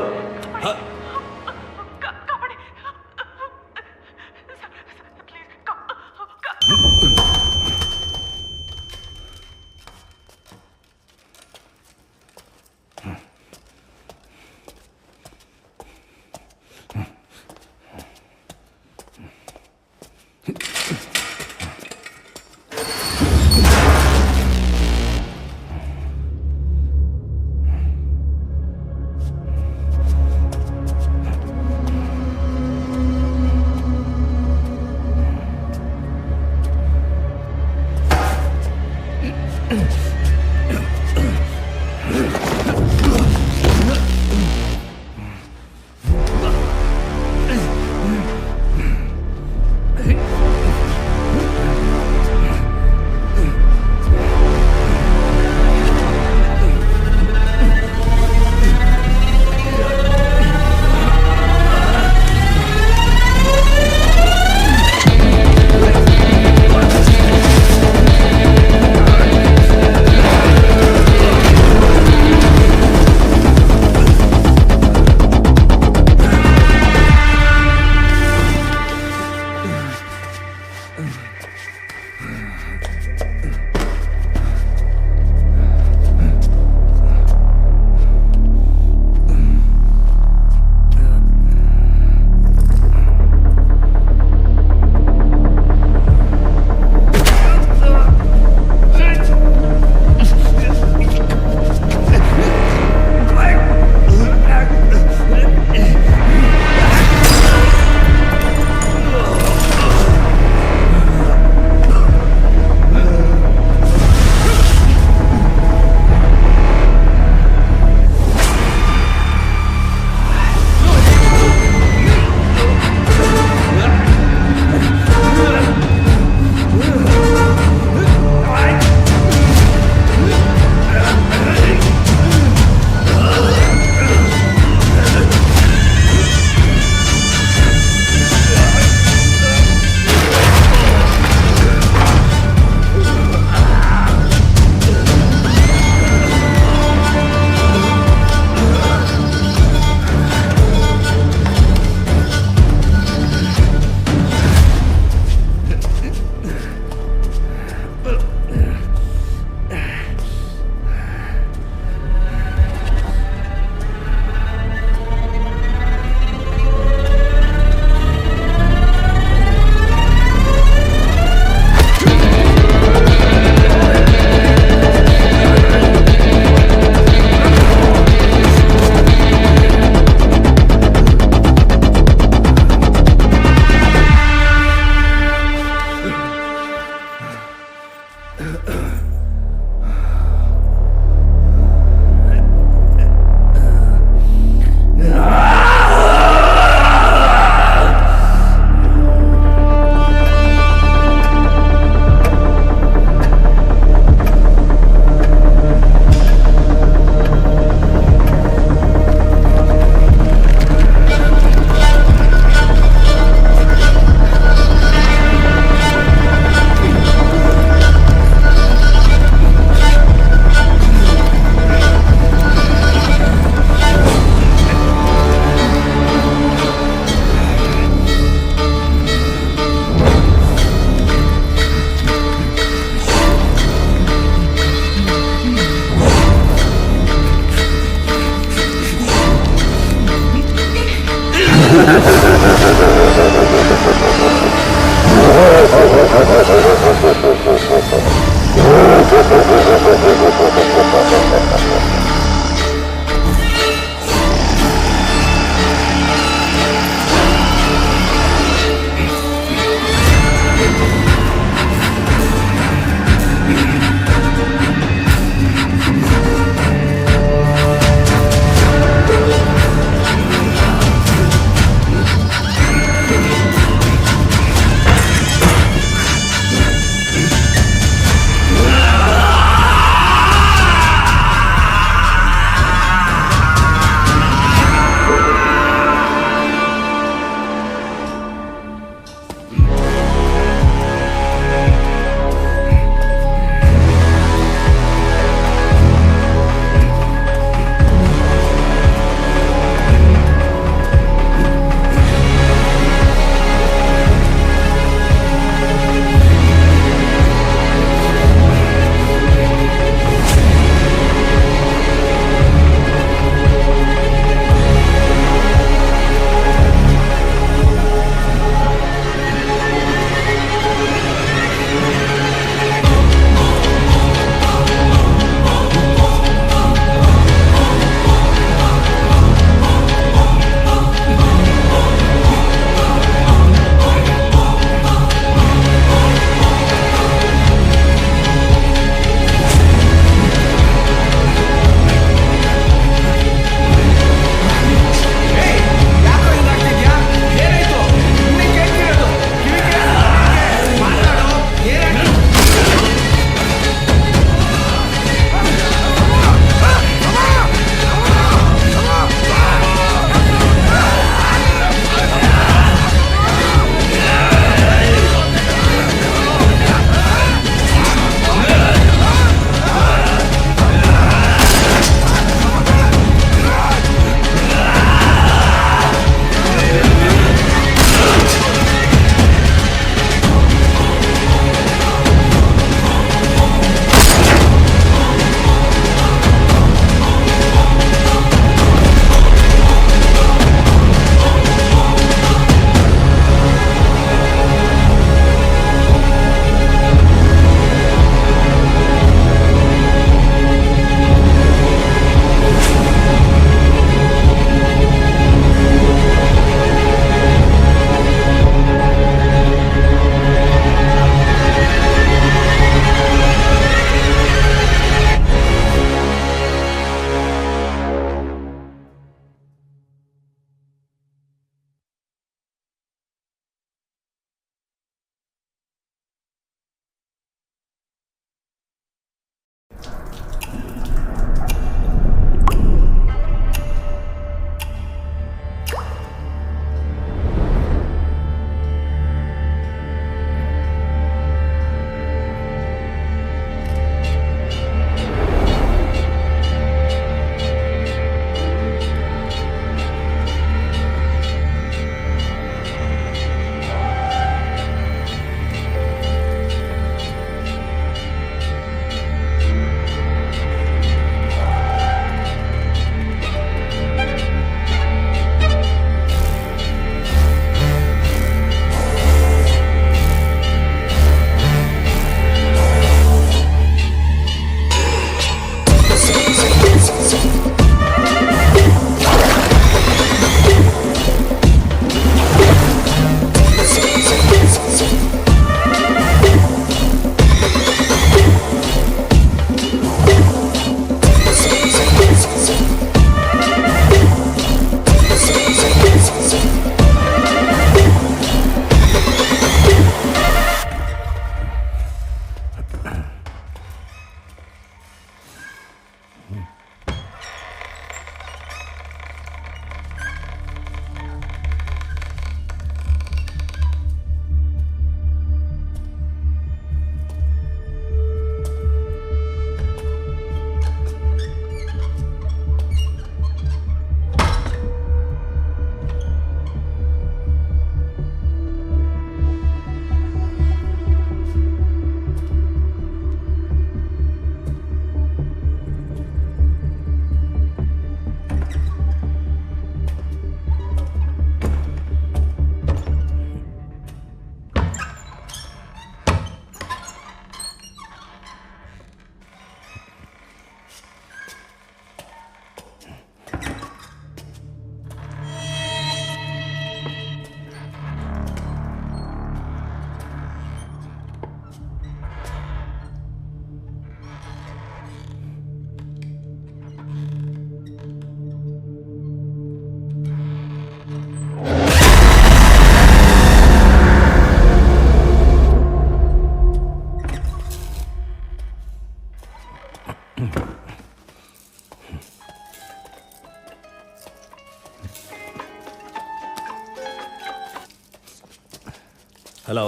ಹಲೋ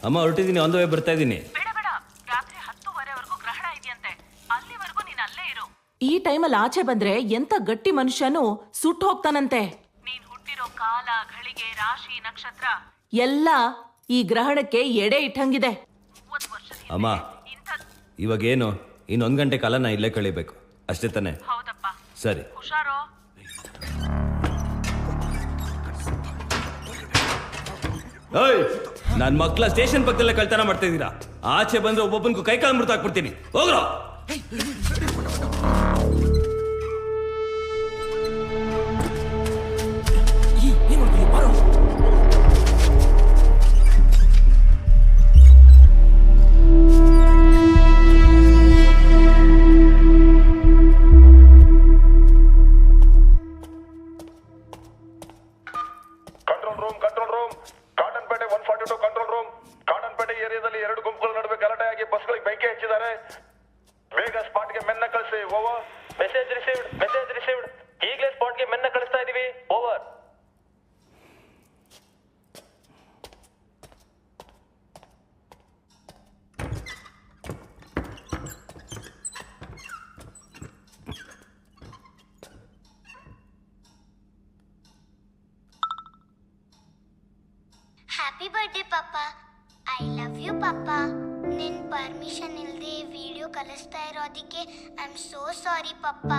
ಅಮ್ಮ, ಹೊರಟಿದ್ದೀನಿ, ಆನ್ ದ ವೇ ಬರ್ತಾ ಇದ್ದೀನಿ. ಬೇಡ ಬೇಡ, ರಾತ್ರಿ 10:30ವರೆಗೂ ಗ್ರಹಣ ಇದೆಯಂತೆ, ಅಲ್ಲಿವರೆಗೂ ನೀನ್ ಅಲ್ಲೇ ಇರು. ಈ ಟೈಮಲ್ಲಿ ಆಚೆ ಬಂದ್ರೆ ಎಂತ ಗಟ್ಟಿ ಮನುಷ್ಯನು ಸುಟ್ಟು ಹೋಗ್ತಾನಂತೆ. ನೀನ್ ಹುಟ್ಟಿರೋ ಕಾಲ, ಘಳಿಗೆ, ರಾಶಿ, ನಕ್ಷತ್ರ ಎಲ್ಲ ಈ ಗ್ರಹಣಕ್ಕೆ ಎಡೆ ಇಟ್ಟಂಗಿದೆ. ಅಮ್ಮ, ಇವಾಗೇನು, ಇನ್ನೊಂದು ಗಂಟೆ ಕಾಲ ನಾ ಇಲ್ಲೇ ಕಳಿಬೇಕು ಅಷ್ಟೇ ತಾನೆ? ಹೌದಪ್ಪ. ಸರಿ. ಹುಷಾರೋ. ನನ್ನ ಮಕ್ಕಳ ಸ್ಟೇಷನ್ ಪಕ್ಕದಲ್ಲೇ ಕಳ್ತನ ಮಾಡ್ತಾ ಇದ್ದೀರಾ. ಆಚೆ ಬಂದ್ರೆ ಒಬ್ಬೊಬ್ಬನಿಗೂ ಕೈ ಕಾಲು ಮುರಿದು ಹಾಕ್ಬಿಡ್ತೀನಿ. ಹೋಗ್ರೋ. Control room Cottonpet 142 control room. ಕಾಟನ್ಪೇಟೆ ಏರಿಯಾದಲ್ಲಿ 2 ಗುಂಪುಗಳ ನಡುವೆ ಗಲಾಟೆಯಾಗಿ ಬಸ್ಗಳಿಗೆ ಬೆಂಕಿ ಹಚ್ಚಿದ್ದಾರೆ. ಬೇಗ ಸ್ಪಾಟ್ಗೆ ಮೆನ್ನ ಕಳಿಸಿ. ಓವರ್. Message received. ಈಗಲೇ ಸ್ಪಾಟ್ಗೆ ಮೆನ್ನ ಕಳಿಸ್ತಾ ಇದೀವಿ. ಓವರ್. ಹ್ಯಾಪಿ ಬರ್ಡೇ ಪಾಪ. ಐ ಲವ್ ಯು ಪಾಪ. ನಿನ್ ಪರ್ಮಿಷನ್ ಇಲ್ಲದೆ ವಿಡಿಯೋ ಕಳಿಸ್ತಾ ಇರೋದಕ್ಕೆ ಐ ಆಮ್ ಸೋ ಸಾರಿ ಪಾಪ.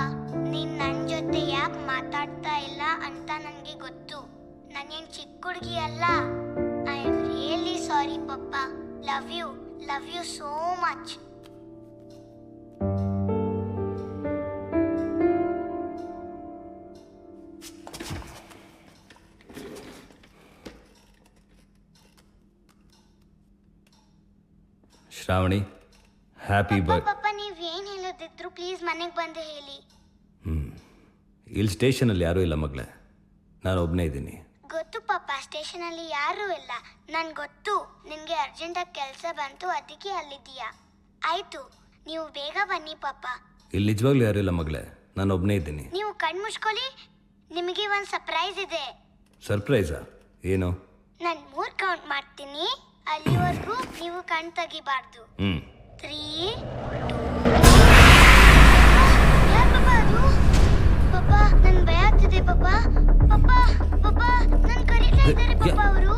ನೀನ್ ನನ್ನ ಜೊತೆ ಯಾಕೆ ಮಾತಾಡ್ತಾ ಇಲ್ಲ ಅಂತ ನನಗೆ ಗೊತ್ತು. ನಾನೇನು ಚಿಕ್ಕ ಹುಡುಗಿ ಅಲ್ಲ. ಐ ಆಮ್ ರಿಯಲಿ ಸಾರಿ ಪಾಪ. Love you so much. Shravani, happy birth. ಪಾಪ ನೀವೇನು ಹೇಳೋದಿದ್ರು ಪ್ಲೀಸ್ ಮನೆಗೆ ಬಂದು ಹೇಳಿ. ಇಲ್ಲಿ ಸ್ಟೇಷನಲ್ಲಿ ಯಾರೂ ಇಲ್ಲ ಮಗಳೇ, ನಾನು ಒಬ್ಬನೇ ಇದ್ದೀನಿ. ಗೊತ್ತು ಪಾಪ, ಸ್ಟೇಷನಲ್ಲಿ ಯಾರೂ ಇಲ್ಲ. ನನ್ಗೆ ಗೊತ್ತು ನಿನಗೆ ಅರ್ಜೆಂಟಾಗಿ ಕೆಲಸ ಬಂತು, ಅದಕ್ಕೆ ಅಲ್ಲಿದ್ದೀಯಾ. ಆಯ್ತು, ನೀವು ಬೇಗ ಬನ್ನಿ ಪಾಪ. ಇಲ್ಲಿ ನಿಜವಾಗ್ಲೂ ಯಾರೂ ಇಲ್ಲ ಮಗಳೇ, ನಾನು ಒಬ್ಬನೇ ಇದ್ದೀನಿ. ನೀವು ಕಣ್ಣು ಮುಚ್ಕೊಳ್ಳಿ, ನಿಮಗೆ ಒಂದು ಸರ್ಪ್ರೈಸ್ ಇದೆ. ಸರ್ಪ್ರೈಸಾ? ಏನು? ನಾನು 3 ಕೌಂಟ್ ಮಾಡ್ತೀನಿ, ಅಲ್ಲಿವರೆಗೂ ನೀವು ಕಣ್ ತೆಗಿಬಾರ್ದು. 3, 2. ಯಾರು ಪಾಪ ಅದು? ಪಾಪ ನನ್ ಭಯ ಆಗ್ತಿದೆ ಪಾಪ. ಪಾಪ ನನ್ ಕರೀತಾ ಇದ್ದಾರೆ ಪಾಪ ಅವರು.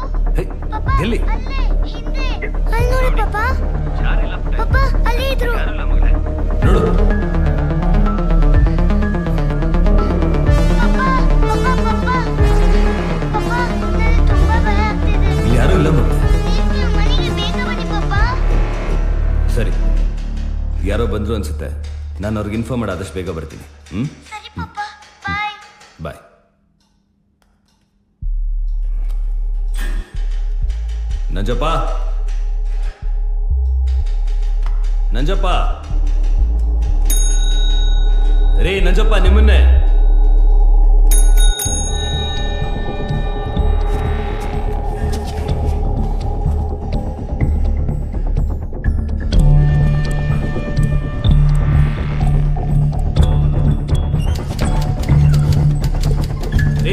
ಪಾಪ ಅಲ್ಲೇ ಹಿಂದೆ ಅಲ್ಲಿ ನೋಡಿ ಪಾಪ. ಪಾಪ ಅಲ್ಲೇ ಇದ್ರು. ಇಲ್ಲಿ ಯಾರೂ ಇಲ್ಲ ಮಗಳೇ. ಮನೆಗೆ ಬೇಗ ಬನ್ನಿ ಪಾಪ. ಸರಿ, ಯಾರೋ ಬಂದ್ರು ಅನ್ಸುತ್ತೆ. ನಾನು ಅವ್ರಿಗೆ ಇನ್ಫಾರ್ಮ್ ಮಾಡಿ ಆದಷ್ಟು ಬೇಗ ಬರ್ತೀನಿ. ಸರಿ ಪಾಪ, ಬಾಯ್. ಬಾಯ್. ನಂಜಪ್ಪ, ರೀ ನಂಜಪ್ಪ, ನಿಮ್ಮನ್ನೇ.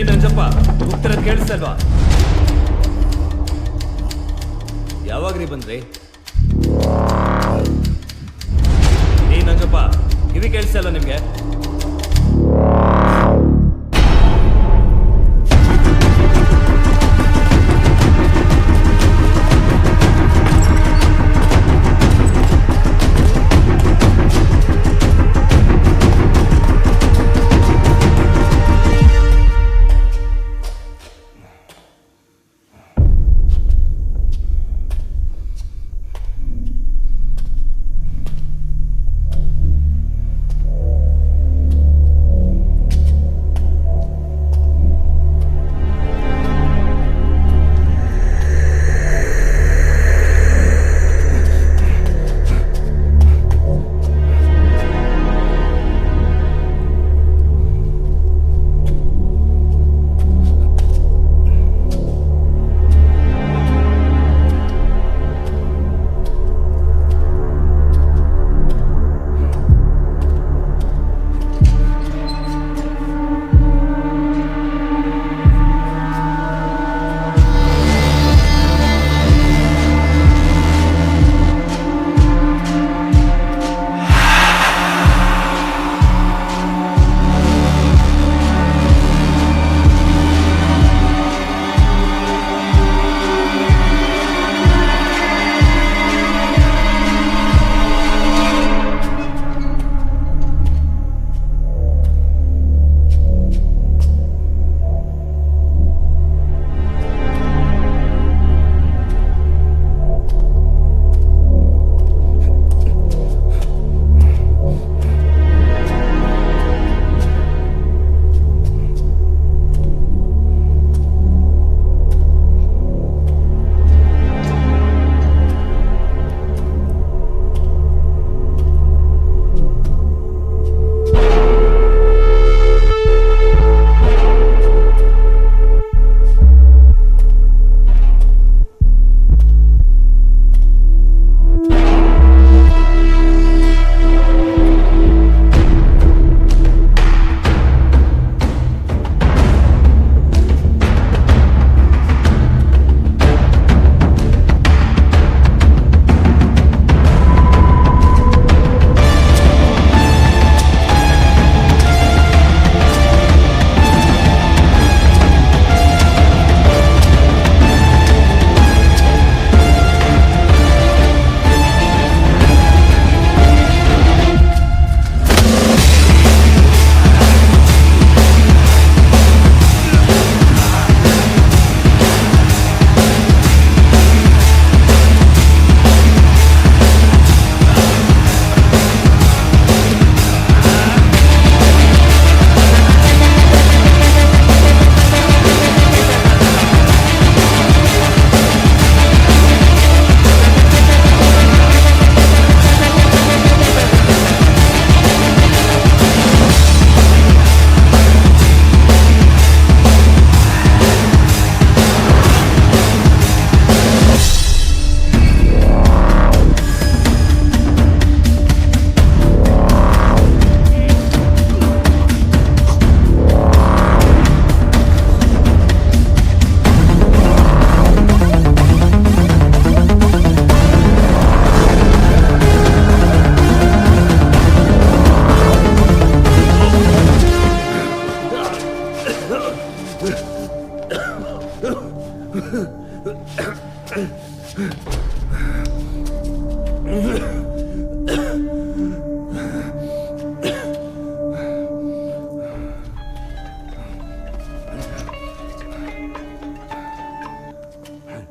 ನಂಜಪ್ಪ, ಹೋಗ್ತಿರೋದು ಕೇಳಿಸ್ತಲ್ವಾ? ಯಾವಾಗ್ರಿ ಬಂದ್ರಿ? ನಂಜಪ್ಪ, ಕಿವಿ ಕೇಳಿಸ್ತಲ್ವ ನಿಮ್ಗೆ?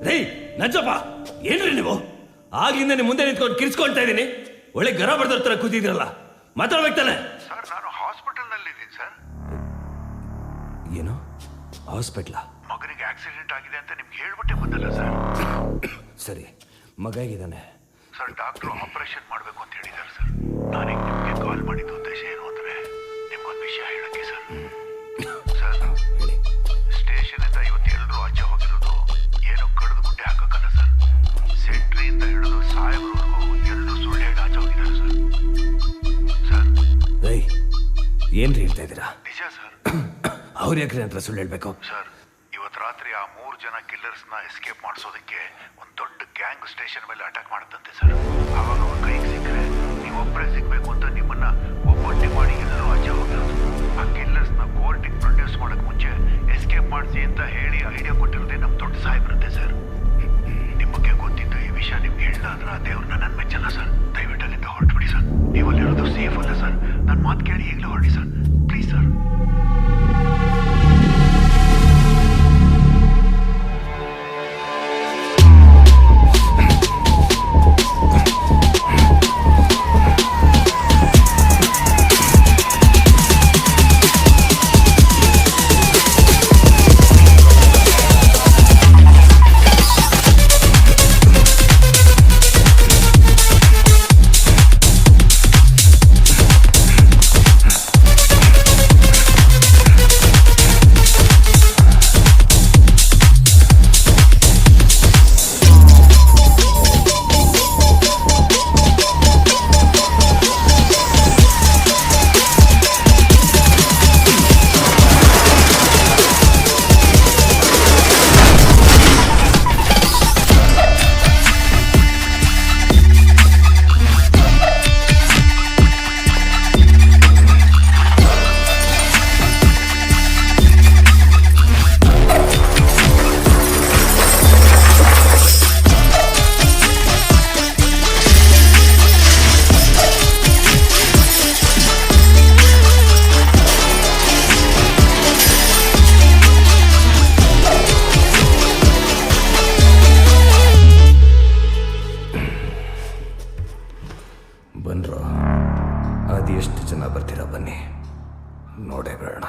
ರೇ ನಂಜಪ್ಪ, ಏನ್ರಿ ನೀವು? ಆಗ್ಲಿಂದ ನಿಮ್ಮ ಮುಂದೆ ನಿಂತ್ಕೊಂಡು ಕಿರ್ಸ್ಕೊಳ್ತಾ ಇದ್ದೀನಿ. ಒಳ್ಳೆ ಗರ ಬಡ್ದವ್ರ ತರ ಕೂತಿದ್ರಲ್ಲ, ಮಾತಾಡ್ಬೇಕು ತಾನೆ? ಸರ್ ನಾನು ಹಾಸ್ಪಿಟಲ್ನಲ್ಲಿದ್ದೀನಿ ಸರ್. ಏನು ಹಾಸ್ಪಿಟ್ಲಾ? ಮಗನಿಗೆ ಆಕ್ಸಿಡೆಂಟ್ ಆಗಿದೆ ಅಂತ ನಿಮ್ಗೆ ಹೇಳ್ಬಿಟ್ಟೆ ಬಂದಲ್ಲ ಸರ್. ಸರಿ, ಮಗ ಹೇಗಿದ್ದಾನೆ? ಸರ್ ಡಾಕ್ಟ್ರು ಆಪರೇಷನ್ ಮಾಡಬೇಕು ಅಂತ ಹೇಳಿದ್ದಾರೆ ಸರ್. ನಾನೀಗ ನಿಮಗೆ ಕಾಲ್ ಮಾಡಿದ್ದು ಉದ್ದೇಶ ಏನು ಅಂದರೆ ನಿಮ್ಗೊಂದು ವಿಷಯ ಹೇಳಕ್ಕೆ ಸರ್. ಸರ್ ಸ್ಟೇಷನಿಂದ ಇವತ್ತು ಎಲ್ಲರೂ ಆಚೆ ಹೋಗಿರೋದು ಏನೋ ಕಡಿದು ಗುಡ್ಡೆ ಹಾಕಕ್ಕಲ್ಲ ಸರ್. ಸೆಂಟ್ರಿಯಿಂದ ಹಿಡಿದು ಸಾಹೇಬ್ರವರೆಗೂ ಎಲ್ಲರೂ ಸುಳ್ಳು ಹೇಳಿ ಆಚೆ ಹೋಗಿದ್ದಾರೆ ಸರ್. ಸರ್ ಏನ್ರಿ ಹೇಳ್ತಾ ಇದ್ದೀರಾ? ನಿಜ ಸರ್. ಅವ್ರ ಯಾಕ್ರಿ ಹತ್ರ ಸುಳ್ಳು ಹೇಳ್ಬೇಕು? ಸರ್ ಇವತ್ತು ರಾತ್ರಿ ಆ 3 ಜನ ಕಿಲ್ಲರ್ಸ್ನ ಎಸ್ಕೇಪ್ ಮಾಡಿಸೋದಕ್ಕೆ ಒಂದು ದೊಡ್ಡ ಗ್ಯಾಂಗ್ ಸ್ಟೇಷನ್ ಮೇಲೆ ಅಟ್ಯಾಕ್ ಮಾಡುತ್ತಂತೆ ಸರ್. ಆವಾಗ ಅವ್ರ ಕೈಗೆ ಸಿಕ್ಕರೆ ನೀವೊಬ್ಬರೇ ಸಿಗ್ಬೇಕು ಅಂತ ನಿಮ್ಮನ್ನ ಒಬ್ಬೊಟ್ಟೆ ಮಾಡಿ ಎಲ್ಲರೂ ಆಚೆ ಹೋಗಿರೋದು. ಆ ಕಿಲ್ಲರ್ಸ್ನ ಕೋರ್ಟಿಗೆ ಪ್ರೊಡ್ಯೂಸ್ ಮಾಡಕ್ ಮುಂಚೆ ಎಸ್ಕೇಪ್ ಮಾಡಿಸಿ ಅಂತ ಹೇಳಿ ಐಡಿಯಾ ಕೊಟ್ಟಿರೋದೇ ನಮ್ಮ ದೊಡ್ಡ ಸಾಹೇಬ್ರಂತೆ ಸರ್. ನಿಮಗೆ ಗೊತ್ತಿದ್ದು ಈ ವಿಷಯ ನಿಮ್ಗೆ ಹೇಳಿಲ್ಲ ಅಂದ್ರೆ ದೇವ್ರನ್ನ ನನ್ನ ಮೆಚ್ಚಲ್ಲ ಸರ್. ದಯವಿಟ್ಟು ಅಲ್ಲಿಂದ ಹೊರಟುಬಿಡಿ ಸರ್. ನೀವಲ್ಲಿರೋದು ಸೇಫ್ ಅಲ್ಲ ಸರ್. ನನ್ನ ಮಾತು ಕೇಳಿ ಈಗಲೇ ಹೊರಡಿ ಸರ್, ಪ್ಲೀಸ್ ಸರ್. ಬನ್ರೋ, ಅದೆಷ್ಟು ಜನ ಬರ್ತೀರಾ ಬನ್ನಿ, ನೋಡೇ ಬೇಡ.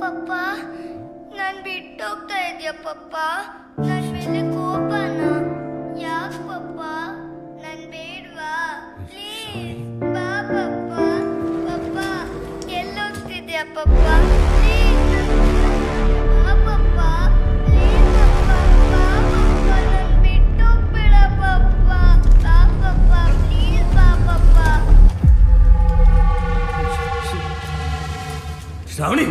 ಪಪ್ಪ ನಾನು ಬಿಟ್ಟೋಗ್ತಾ ಇದೆಯಾ ಪಪ್ಪ? ನನ್ನ ಮೇಲೆ ಕೋಪನ? ಯಾಕೆ ಪಪ್ಪ? ನಾನು ಬೇಡವಾ? ಪ್ಲೀಸ್ ಬಾ ಪಪ್ಪ. ಪಪ್ಪ ಎಲ್ಲೋಗ್ತಿದ್ಯಾ ಪಪ್ಪ? ಪ್ಲೀಸ್ ಬಾ ಪಪ್ಪ. ಪ್ಲೀಸ್ ಪಪ್ಪ ಬಾ ಪಪ್ಪ. ನಾನು ಬಿಟ್ಟೋಗ್ಬೇಡ ಪಪ್ಪ. ಬಾ ಪಪ್ಪ ಪ್ಲೀಸ್ ಬಾ ಪಪ್ಪ. ಶ್ರಾವಣಿ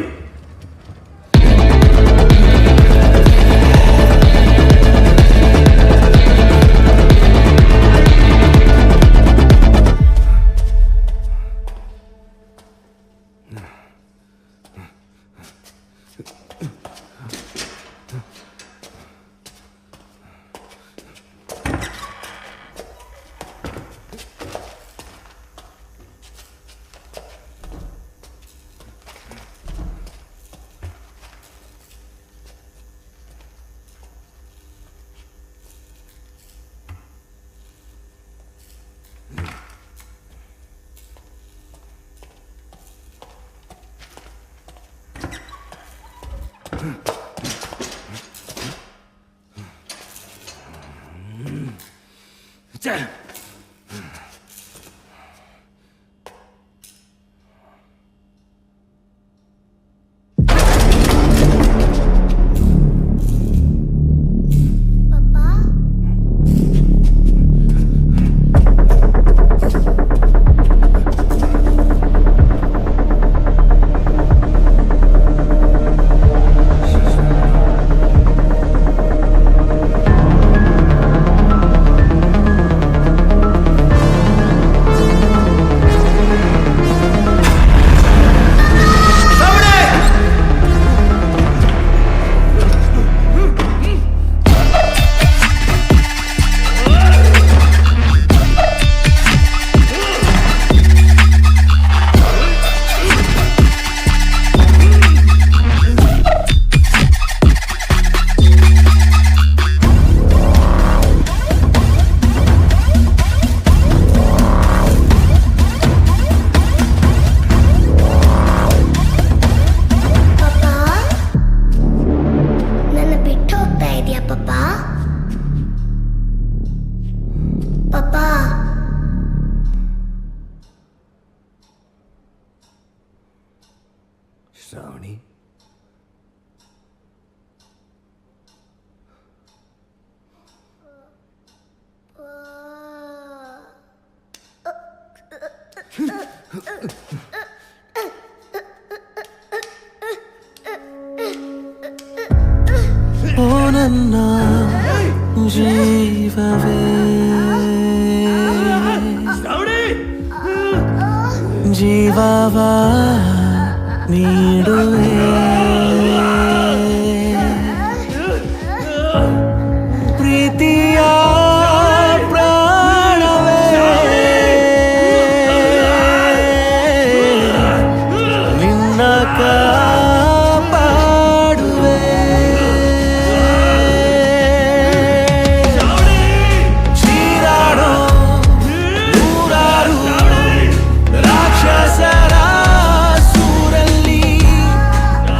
ಶ್ರಾವಣಿ ಓ ನನ್ನ ಜೀವವೇ ಜೀವವ ನೀಡುವೆ ಪ್ರೀತಿಯ ಪ್ರಾಣವೇ ನಿನ್ನ ಕಾಪಾಡುವೆ ಚೀರಾಡೋ ನೂರಾರು ರಾಕ್ಷಸರ ಸೂರಲ್ಲಿ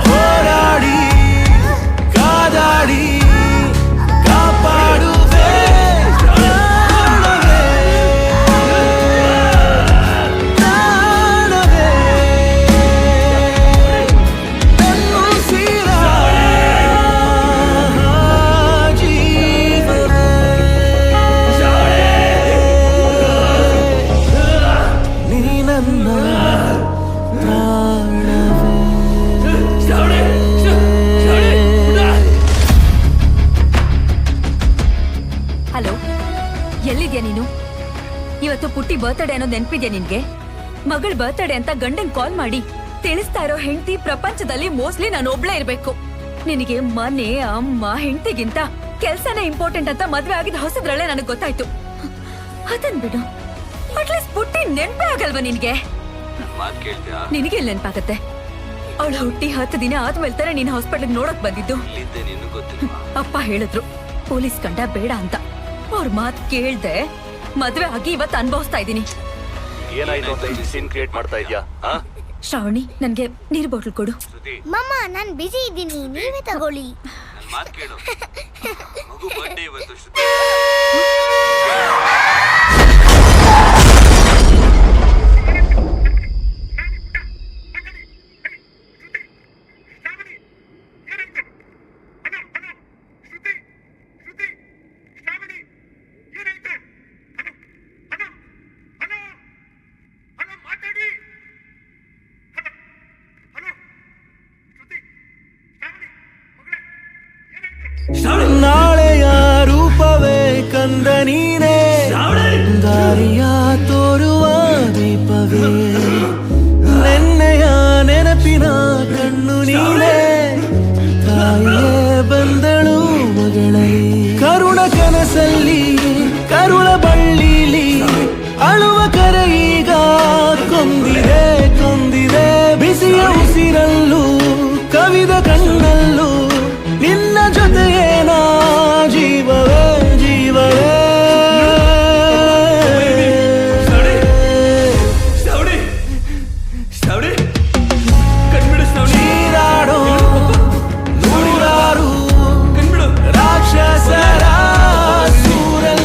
ಹೋರಾಡಿ ಕಾದಾಡಿ ಕಾಪಾಡುವೆ ಪ್ರಾಣವೇ ಪ್ರಾಣವೇ ನನ್ನುಸಿರ ಜೀವವೇ ನೀ ನನ್ನ ಹಲೋ, ಎಲ್ಲಿದ್ಯಾ ನೀನು? ಇವತ್ತು ಪುಟ್ಟಿ ಬರ್ತ್ಡೇ ಅನ್ನೋದು ನೆನ್ಪಿದ್ಯಾ ನಿನ್ಗೆ? ಮಗಳ ಬರ್ತ್ಡೇ ಅಂತ ಗಂಡನ್ ಕಾಲ್ ಮಾಡಿ ತಿಳಿಸ್ತಾ ಇರೋ ಹೆಂಡತಿ ಪ್ರಪಂಚದಲ್ಲಿ ಮೋಸ್ಟ್ಲಿ ನಾನು ಒಬ್ಳೇ ಇರ್ಬೇಕು. ನಿನಗೆ ಮನೆ ಅಮ್ಮ ಹೆಂಡತಿಗಿಂತ ಕೆಲ್ಸನೇ ಇಂಪಾರ್ಟೆಂಟ್ ಅಂತ ಮದ್ವೆ ಆಗಿದ ಹೊಸದ್ರಲ್ಲೇ ನನಗೆ ಗೊತ್ತಾಯ್ತು. ಅದನ್ ಬಿಡು, ಅಟ್ಲೀಸ್ಟ್ ಪುಟ್ಟಿ ನೆನ್ಪೇ ಆಗಲ್ವಾ ನಿನ್ಗೆ? ನಿನಗೆ ಎಲ್ಲಿ ನೆನ್ಪಾಗತ್ತೆ? ಅವಳು ಹುಟ್ಟಿ 10 ದಿನ ಆದ್ಮೇಲೆ ತರ ನೀನ್ ಹಾಸ್ಪಿಟಲ್ ನೋಡಕ್ ಬಂದಿದ್ದು. ಅಪ್ಪ ಹೇಳಿದ್ರು ಪೊಲೀಸ್ ಕಂಡ ಬೇಡ ಅಂತ. ಅವ್ರ ಮಾತ್ ಕೇಳ್ದೆ ಮದ್ವೆ ಆಗಿ ಇವತ್ತು ಅನುಭವಿಸ್ತಾ ಇದೀನಿ. ಏನಾಯ್ತು ಅಂತ ಇಲ್ಲಿ ಸೀನ್ ಕ್ರಿಯೇಟ್ ಮಾಡ್ತಾ ಇದ್ಯಾ? ಶ್ರಾವಣಿ, ನನ್ಗೆ ನೀರ್ ಬಾಟಲ್ ಕೊಡು. ಮಮ್ಮ, ನಾನ್ ಬಿಸಿ ಇದ್ದೀನಿ, ನೀವೇ ತಗೊಳ್ಳಿ. ಮಾತ್ ಕೇಳು, ಮಗು ಬರ್ತ್ಡೇ ಇವತ್ತು. ನಾಳೆಯ ರೂಪವೇ ಕಂದ ನೀನೇ, ದಾರಿಯ ತೋರುವ ದೀಪವೇ, ನೆನ್ನೆಯ ನೆನಪಿನ ಕಣ್ಣು ನೀನೇ, ತಾಯಿಯೇ ಬಂದಳು ಮಗಳಲ್ಲಿ, ಕರುಣ ಕನಸಲ್ಲಿ ಕರುಳ ಬಳ್ಳಿಲಿ ಅಳುವ ಕರೆ ಈಗ ಕೊಂದಿದೆ ಕೊಂದಿದೆ, ಬಿಸಿಯ ಉಸಿರಲ್ಲೂ ಕವಿದ ಕಣ್ಣಲ್ಲೂ ನಿನ್ನ ಜೊತೆಯೇನ ಜೀವವೇ ಜೀವವೇ. ನೀರಾಡೋ ನೂರಾರು ರಾಕ್ಷಸರ ಸೂರಲ್ಲಿ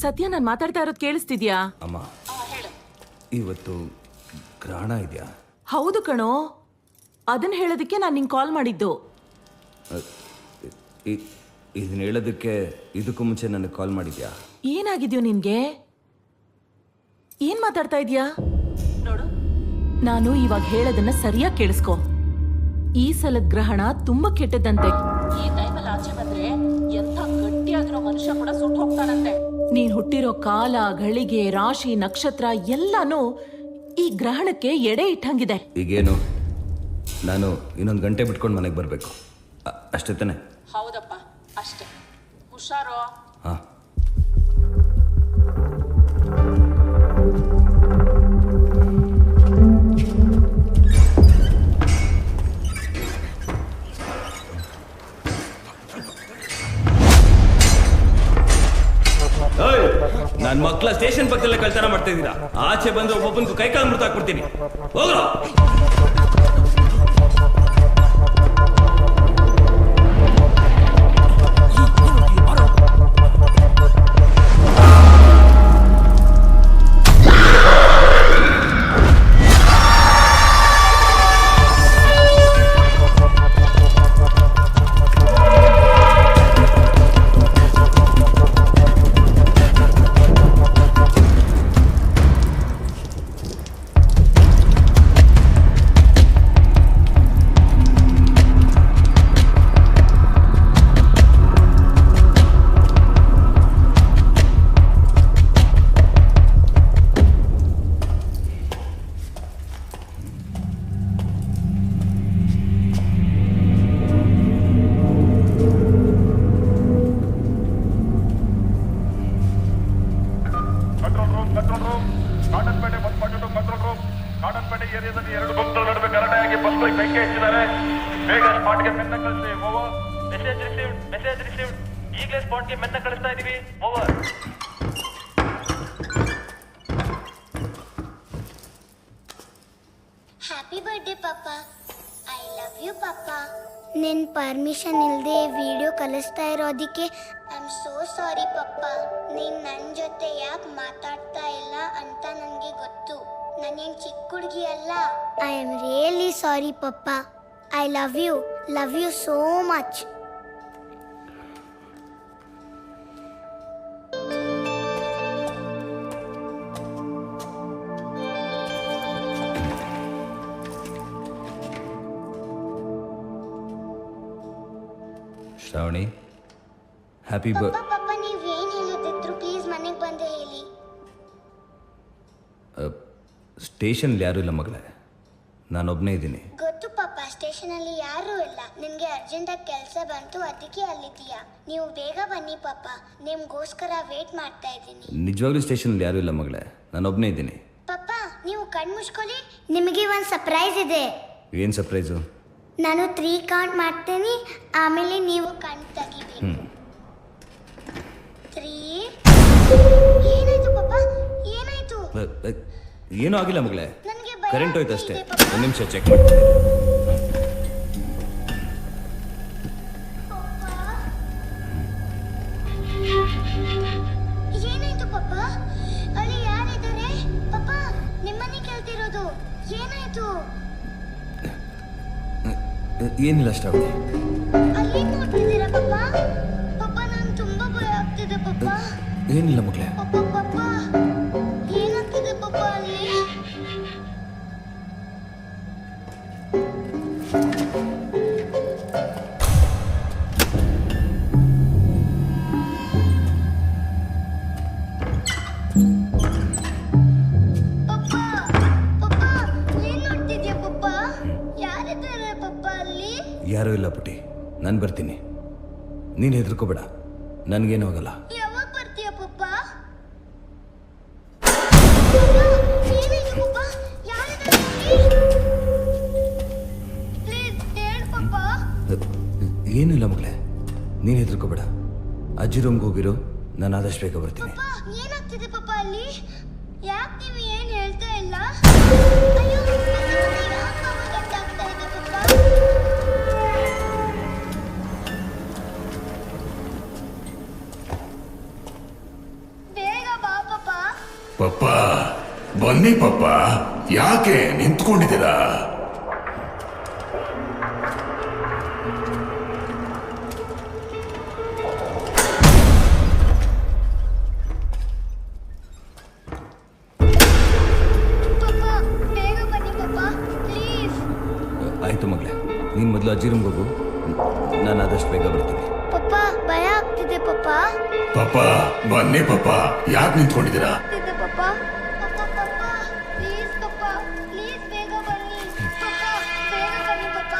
ಸತ್ಯ ನಾನ್ ಮಾತಾಡ್ತಾ ಇರೋದು ಕೇಳಿಸ್ತಿದ್ಯಾ? ಅಮ್ಮ, ಇವತ್ತು ಗ್ರಹಣ ಇದೆಯಾ? ಹೌದು ಕಣೋ, ಅದನ್ನ ಹೇಳೋದಕ್ಕೆ ನಾನು ನಿಂಗೆ ಕಾಲ್ ಮಾಡಿದ್ದು. ಇದನ್ನ ಹೇಳೋದಕ್ಕೆ ಇದಕ್ಕೂ ಮುಂಚೆ ನನಗೆ ಕಾಲ್ ಮಾಡಿದ್ಯಾ? ಏನಾಗಿದ್ಯೋ ನಿನ್ಗೆ? ಏನ್ ಮಾತಾಡ್ತಾ ಇದ್ಯಾ? ನೋಡು, ನಾನು ಇವಾಗ ಹೇಳೋದನ್ನ ಸರಿಯಾಗಿ ಕೇಳಿಸ್ಕೊ. ಈ ಸಲದ ಗ್ರಹಣ ತುಂಬಾ ಕೆಟ್ಟದಂತೆ. ಈ ಟೈಮಲ್ಲಿ ಆಚೆ ಬಂದ್ರೆ ಎಂಥ ಗಟ್ಟಿಯಾಗಿರೋ ಮನುಷ್ಯ ಕೂಡ ಸುಟ್ಟು ಹೋಗ್ತಾನಂತೆ. ನೀನ್ ಹುಟ್ಟಿರೋ ಕಾಲ, ಗಳಿಗೆ, ರಾಶಿ, ನಕ್ಷತ್ರ ಎಲ್ಲಾನು ಈ ಗ್ರಹಣಕ್ಕೆ ಎಡೆ ಇಟ್ಟಂಗಿದೆ. ಈಗೇನು, ನಾನು ಇನ್ನೊಂದು ಗಂಟೆ ಬಿಟ್ಕೊಂಡು ಮನೆಗೆ ಬರಬೇಕು ಅಷ್ಟೇ ತಾನೆ? ಹೌದಪ್ಪ, ಅಷ್ಟೇ. ಹುಷಾರೋ. ಹಾಂ. ನನ್ನ ಮಕ್ಕಳ ಸ್ಟೇಷನ್ ಪಕ್ಕದಲ್ಲೇ ಕಳ್ತನ ಮಾಡ್ತಾ ಇದ್ದೀರಾ. ಆಚೆ ಬಂದ್ರೆ ಒಬ್ಬೊಬ್ಬನಿಗೂ ಕೈಕಾಲು ಮೃತ ಹಾಕ್ಬಿಡ್ತೀನಿ. ಹೋಗ್ರೋ. ಹ್ಯಾಪಿ ಬರ್ಡೇ ಪಾಪ. ಐ ಲವ್ ಯು ಪಾಪ. ನಿನ್ ಪರ್ಮಿಷನ್ ಇಲ್ಲದೆ ವಿಡಿಯೋ ಕಲಿಸ್ತಾ ಇರೋದಕ್ಕೆ ಐ ಆಮ್ ಸೋ ಸಾರಿ ಪಪ್ಪ. ನೀನ್ ನನ್ನ ಜೊತೆ ಯಾಕೆ ಮಾತಾಡ್ತಾ ಇಲ್ಲ ಅಂತ ನನಗೆ ಗೊತ್ತು. ನಾನೇನು ಚಿಕ್ಕ ಹುಡುಗಿ ಅಲ್ಲ. ಐ ಆಮ್ ರಿಯಲಿ ಸಾರಿ ಪಪ್ಪ. I love you so much. Shravani, happy ಪಪ್ಪ ನೀವೇನು ಹೇಳದಿದ್ರು ಪ್ಲೀಸ್ ಮನೆಗೆ ಬಂದು ಹೇಳಿ. ಸ್ಟೇಷನ್ಲಿ ಯಾರೂ ಇಲ್ಲ ಮಗಳೇ, ನಾನೊಬ್ಬನೇ ಇದ್ದೀನಿ. ಗೊತ್ತು ಪಾಪ, ಸ್ಟೇಷನಲ್ಲಿ ಯಾರೂ ಇಲ್ಲ. ನಿನಗೆ ಅರ್ಜೆಂಟಾಗಿ ಕೆಲಸ ಬಂತು, ಅದಕ್ಕೆ ಅಲ್ಲಿದ್ದೀಯಾ. ನೀವು ಬೇಗ ಬನ್ನಿ ಪಾಪ, ನಿಮ್ಗೋಸ್ಕರ ವೇಟ್ ಮಾಡ್ತಾ ಇದ್ದೀನಿ. ನಿಜವಾಗ್ಲೂ ಸ್ಟೇಷನ್ಲಿ ಯಾರೂ ಇಲ್ಲ ಮಗಳೇ, ನಾನೊಬ್ಬನೇ ಇದ್ದೀನಿ. ಪಾಪ ನೀವು ಕಣ್ಣು ಮುಚ್ಕೊಳ್ಳಿ, ನಿಮಗೆ ಒಂದು ಸರ್ಪ್ರೈಸ್ ಇದೆ. ಏನು ಸರ್ಪ್ರೈಸು? ನಾನು 3 ಕೌಂಟ್ ಮಾಡ್ತೀನಿ, ಆಮೇಲೆ ನೀವು ಕಣ್ಣು ತೆಗಿಬೇಕು. 3. ಏನಾಯ್ತು ಪಾಪ, ಏನಾಯ್ತು? ಏನೂ ಆಗಿಲ್ಲ ಮಗಳೇ, ನನಗೆ ಕರೆಂಟ್ ಹೋಯ್ತು ಅಷ್ಟೇ. ಒಂದು ನಿಮಿಷ ಚೆಕ್ ಮಾಡ್ತೀನಿ. ಏನಾಯ್ತು ಪಾಪ? ಅಲ್ಲಿ ಯಾರಿದ್ದಾರೆ ಪಾಪ? ನಿಮ್ಮನ್ನೇ ಕೇಳ್ತಿರೋದು. ಏನಾಯ್ತು? ಏನಿಲ್ಲ ಶ್ರಾವಣಿ. ಅಲ್ಲಿ ನೋಡ್ತಿದ್ದೀರಾ ಪಾಪ? ಪಾಪ ನಾನು ತುಂಬಾ ಭಯ ಆಗ್ತಿದೆ ಪಾಪ. ಏನಿಲ್ಲ ಮಗಳೇ. ಪಾಪ ಏನಾಗ್ತಿದೆ ಪಾಪ ಅಲ್ಲಿ? ಯಾರೂ ಇಲ್ಲ ಪುಟಿ, ನಾನು ಬರ್ತೀನಿ. ನೀನು ಹೆದರ್ಕೋಬೇಡ, ನನಗೇನು ಹೋಗಲ್ಲ. ಯಾವಾಗ ಬರ್ತೀಯ ಪಪ್ಪ? ಏನಿಲ್ಲ ಮಗಳೇ, ನೀನು ಹೆದರ್ಕೋಬೇಡ. ಅಜ್ಜಿ ರೂಮ್ಗೆ ಹೋಗಿರು, ನಾನು ಆದಷ್ಟು ಬೇಗ ಬರ್ತೀನಿ. ಏನಾಗ್ತಿದೆ ಪಾಪ ಅಲ್ಲಿ? ಯಾಕೆ ನೀವು ಏನು ಹೇಳ್ತಾ ಇಲ್ಲ? ಬೇಡ ಪಪ್ಪ ಬನ್ನಿ ಪಪ್ಪ, ಯಾಕೆ ನಿಂತ್ಕೊಂಡಿದ್ದೀರಾ? ಆಯ್ತು ಮಗಳೇ, ನೀನು ಮೊದಲು ಅಜ್ಜಿ ರೂಮ್ಗೆ ಹೋಗು, ನಾನು ಆದಷ್ಟು ಬೇಗ ಬರ್ತೀನಿ. ಪಪ್ಪ ಭಯ ಆಗ್ತಿದೆ ಪಪ್ಪ. ಪಪ್ಪ ಬನ್ನಿ ಪಪ್ಪ, ಯಾಕೆ ನಿಂತ್ಕೊಂಡಿದ್ದೀರಾ? ಪಪ್ಪ ಪ್ಲೀಸ್ ಪಪ್ಪ, ಪ್ಲೀಸ್ ಬೇಗ ಬನ್ನಿ ಪಪ್ಪ, ಬೇಗ ಬನ್ನಿ ಪಪ್ಪ.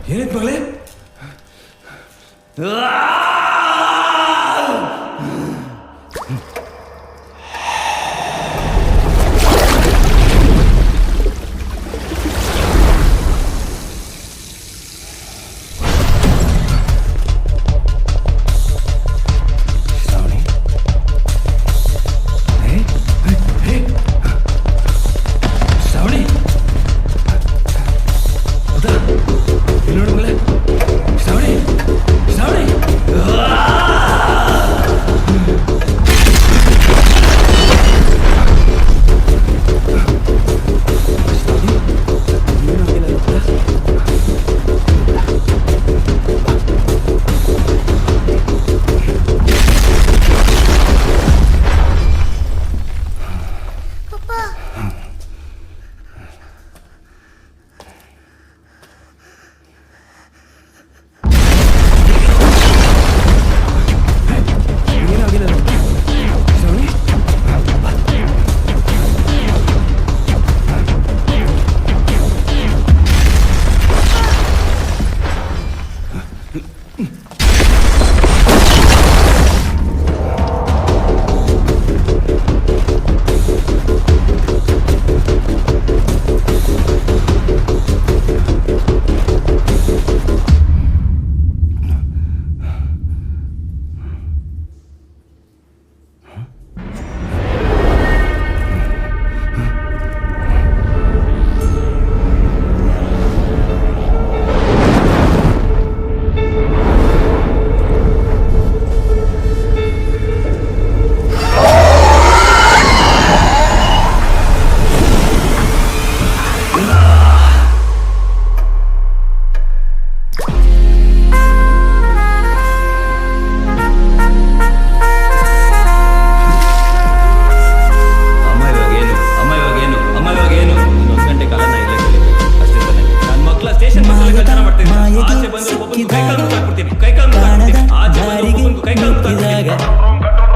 ಏನಾಯ್ತು ಮಗಳೇ?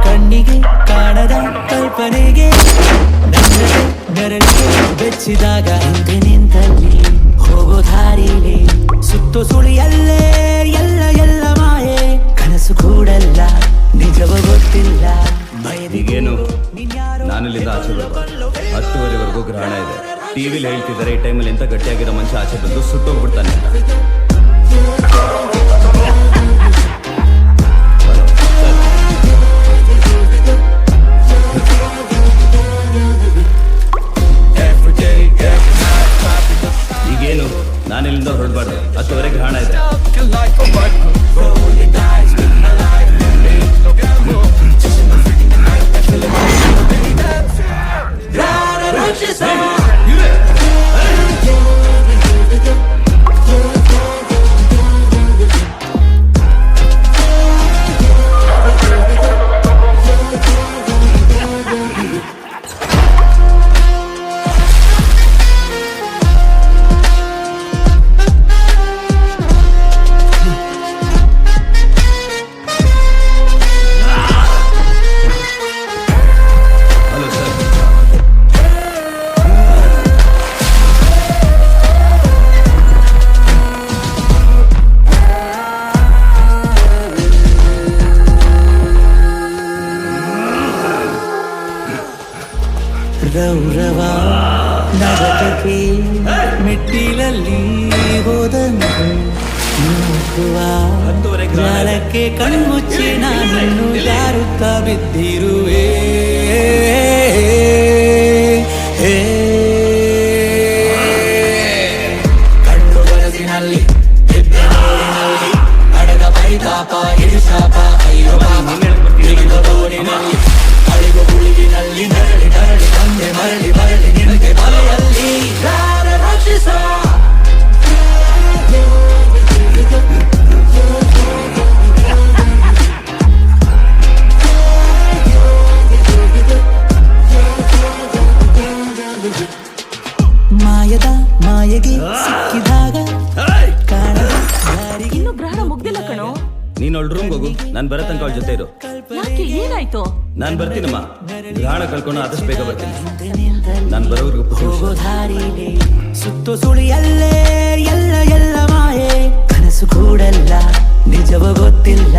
ಕಣ್ಣಿಗೆ ಕಾಣದ ಕಲ್ಪನೆಗೆ ನನ್ನದೇ ನೆರಳಿಗೆ ಬೆಚ್ಚಿದಾಗ ಹಿಂದೆ ನಿಂತಲ್ಲಿ ಹೋಗೋ ದಾರಿಲಿ ಸುತ್ತು ಸುಳಿಯಲ್ಲೇ ಎಲ್ಲ ಮಾಯೆ ಕನಸು ಕೂಡಲ್ಲ ನಿಜವ ಗೊತ್ತಿಲ್ಲ ಈಗೇನು ನಾನು ಇಲ್ಲಿಂದ ಆಚೆ ಬರ್ಬೋದು. 10:30ವರೆಗೂ ಗ್ರಹಣ ಇದೆ. ಟಿವಿಲಿ ಹೇಳ್ತಿದ್ದಾರೆ ಈ ಟೈಮಲ್ಲಿ ಎಂತ ಗಟ್ಟಿಯಾಗಿರೋ ಮನುಷ್ಯ ಆಚೆ ಬಂದು ಸುಟ್ಟೋಗ್ಬಿಡ್ತಾನೆ ಅಂತ. ಈಗೇನು ನಾನು ಇಲ್ಲಿಂದ ಹೊರಡಬಾರ್ದು. 10:30 ಗ್ರಹಣ ಇದೆ. ರೌರವ ನರಕಕ್ಕೆ ಮೆಟ್ಟಿಲಲ್ಲಿ ಹೋದಂತೆ ನೋಡುವ ಜಾಲಕ್ಕೆ ಕಣ್ಮುಚ್ಚಿ ನಾನು ಜಾರುತ್ತಾ ಬಿದ್ದಿರುವೆ. ಕಣ್ಣು ಬರಸಿನಲ್ಲಿ ಅಡಗ ಪರಿತಾಪ ಹಿಡಿಸಾಪ ಅಯ್ಯೋ ತೋರಿನಲ್ಲಿ ಅಳಿಗು ಗುಳಿಗಿನಲ್ಲಿ ನರಳಿ ನರಳಿ ತಂದೆ ಮರಳಿ ಮರಳಿ ನಿನಗೆ ಮಲೆಯಲ್ಲಿ ರಾಕ್ಷಸ. ಮಾಯದ ಮಾಯೆಗೆ ಸಿಕ್ಕಿದಾಗ ಇನ್ನು ಗ್ರಹಣ ಮುಗ್ದಿಲ್ಲ ಕಣೋ. ನೀನ್ ಅವಳ ರೂಮ್ಗೆ ಹೋಗು. ನಾನು ಬರೋ ತನಕ ಅವಳ ಜೊತೆ ಇರು. ಯಾಕೆ ಏನಾಯ್ತು? ನಾನು ಬರ್ತೀನಮ್ಮ. ಗ್ರಹಣ ಕಳ್ಕೊಂಡು ಆದಷ್ಟು ಬೇಗ ಬರ್ತೀನಿ. ನಾನು ಬರೋವರೆಗೂ ಹೋಗೋ ದಾರಿಲಿ ಸುತ್ತು ಸುಳಿಯಲ್ಲೇ ಎಲ್ಲ ಎಲ್ಲ ಮಾಯೆ. ಕನಸು ಕೂಡಲ್ಲ ನಿಜವ ಗೊತ್ತಿಲ್ಲ.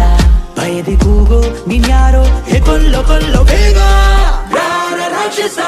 ಭಯದಿ ಕೂಗೋ ನೀನ್ಯಾರೋ ಹೇ ಕೊಲ್ಲೋ ಕೊಲ್ಲೋ ಬೇಗ ರಾಕ್ಷಸ.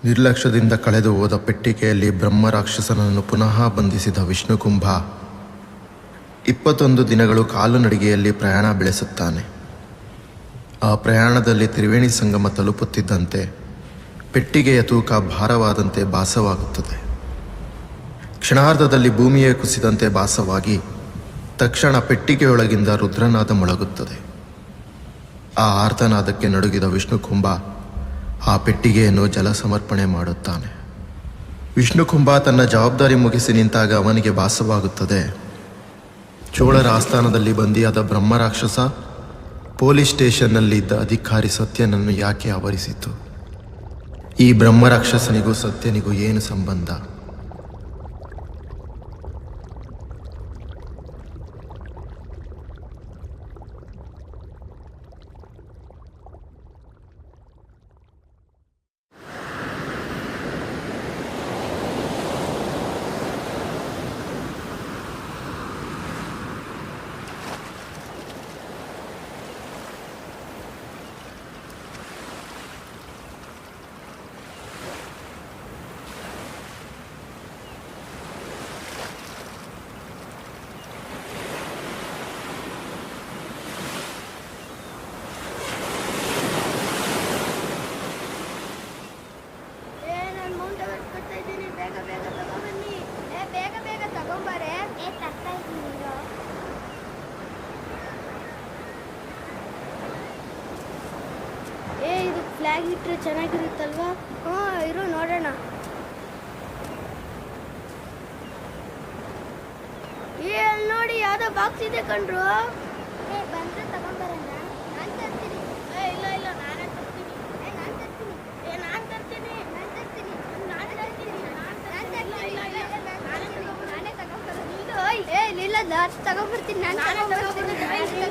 ನಿರ್ಲಕ್ಷ್ಯದಿಂದ ಕಳೆದು ಹೋದ ಪೆಟ್ಟಿಗೆಯಲ್ಲಿ ಬ್ರಹ್ಮ ರಾಕ್ಷಸನನ್ನು ಪುನಃ ಬಂಧಿಸಿದ ವಿಷ್ಣುಕುಂಭ 21 ದಿನಗಳು ಕಾಲು ನಡಿಗೆಯಲ್ಲಿ ಪ್ರಯಾಣ ಬೆಳೆಸುತ್ತಾನೆ. ಆ ಪ್ರಯಾಣದಲ್ಲಿ ತ್ರಿವೇಣಿ ಸಂಗಮ ತಲುಪುತ್ತಿದ್ದಂತೆ ಪೆಟ್ಟಿಗೆಯ ತೂಕ ಭಾರವಾದಂತೆ ಭಾಸವಾಗುತ್ತದೆ. ಕ್ಷಣಾರ್ಧದಲ್ಲಿ ಭೂಮಿಯೇ ಕುಸಿದಂತೆ ಭಾಸವಾಗಿ ತಕ್ಷಣ ಪೆಟ್ಟಿಗೆಯೊಳಗಿಂದ ರುದ್ರನಾದ ಮೊಳಗುತ್ತದೆ. ಆ ಆರ್ತನಾದಕ್ಕೆ ನಡುಗಿದ ವಿಷ್ಣುಕುಂಭ ಆ ಪೆಟ್ಟಿಗೆಯನ್ನು ಜಲ ಸಮರ್ಪಣೆ ಮಾಡುತ್ತಾನೆ. ವಿಷ್ಣುಕುಂಭ ತನ್ನ ಜವಾಬ್ದಾರಿ ಮುಗಿಸಿ ನಿಂತಾಗ ಅವನಿಗೆ ಭಾಸವಾಗುತ್ತದೆ, ಚೋಳರ ಆಸ್ಥಾನದಲ್ಲಿ ಬಂದಿಯಾದ ಬ್ರಹ್ಮರಾಕ್ಷಸ ಪೊಲೀಸ್ ಸ್ಟೇಷನ್ನಲ್ಲಿದ್ದ ಅಧಿಕಾರಿ ಸತ್ಯನನ್ನು ಯಾಕೆ ಆವರಿಸಿತು? ಈ ಬ್ರಹ್ಮರಾಕ್ಷಸನಿಗೂ ಸತ್ಯನಿಗೂ ಏನು ಸಂಬಂಧ? ಇದು ಫ್ಲಾಗ್ ಇಟ್ಟರೆ ಚೆನ್ನಾಗಿರುತ್ತಲ್ವಾ? ಇರು ನೋಡೋಣ. ಅಲ್ಲಿ ನೋಡಿ ಯಾವ್ದೋ ಬಾಕ್ಸ್ ಇದೆ ಕಣ್ರು. ಬಂದ್ರೆ ತಗೊಂಡ್ಬರೋಣ. ನಾನು ತರ್ತೀನಿ. ಇಲ್ಲ ಇಲ್ಲ ನಾನೇ ತರ್ತೀನಿ. ನಾನು ತರ್ತೀನಿ. ನಾನು ತರ್ತೀನಿ. ನಾನು ತರ್ತೀನಿ. ನಾನು ತರ್ತೀನಿ. ನಾನೇ ತಗೊಂಡ್ಬರೋದು. ಇಲ್ಲ ತಗೊಂಡ್ಬರ್ತೀನಿ. ನಾನು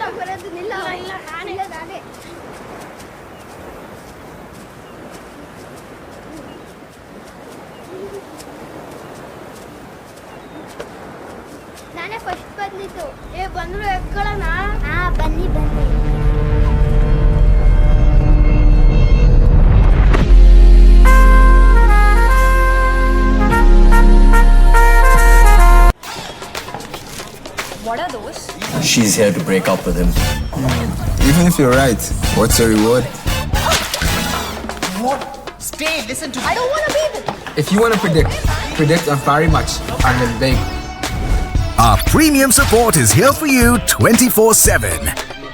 ತಗೊಂಡ್ಬರೋದು. ಇಲ್ಲ ನಾನೇ. ನಾನೇ ಫಸ್ಟ್ ಬಂದಿತ್ತು. ಬಂದ್ರು ಎತ್ಕೊಳ್ಳೋಣ. ಬನ್ನಿ. What are those? She's here to break up with him. Even if you're right, what's your reward? What? Stay, listen to me. I don't want to be there. If you want to predict on Parry much, and then big. Our premium support is here for you 24/7.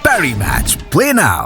Parry Match. Play now.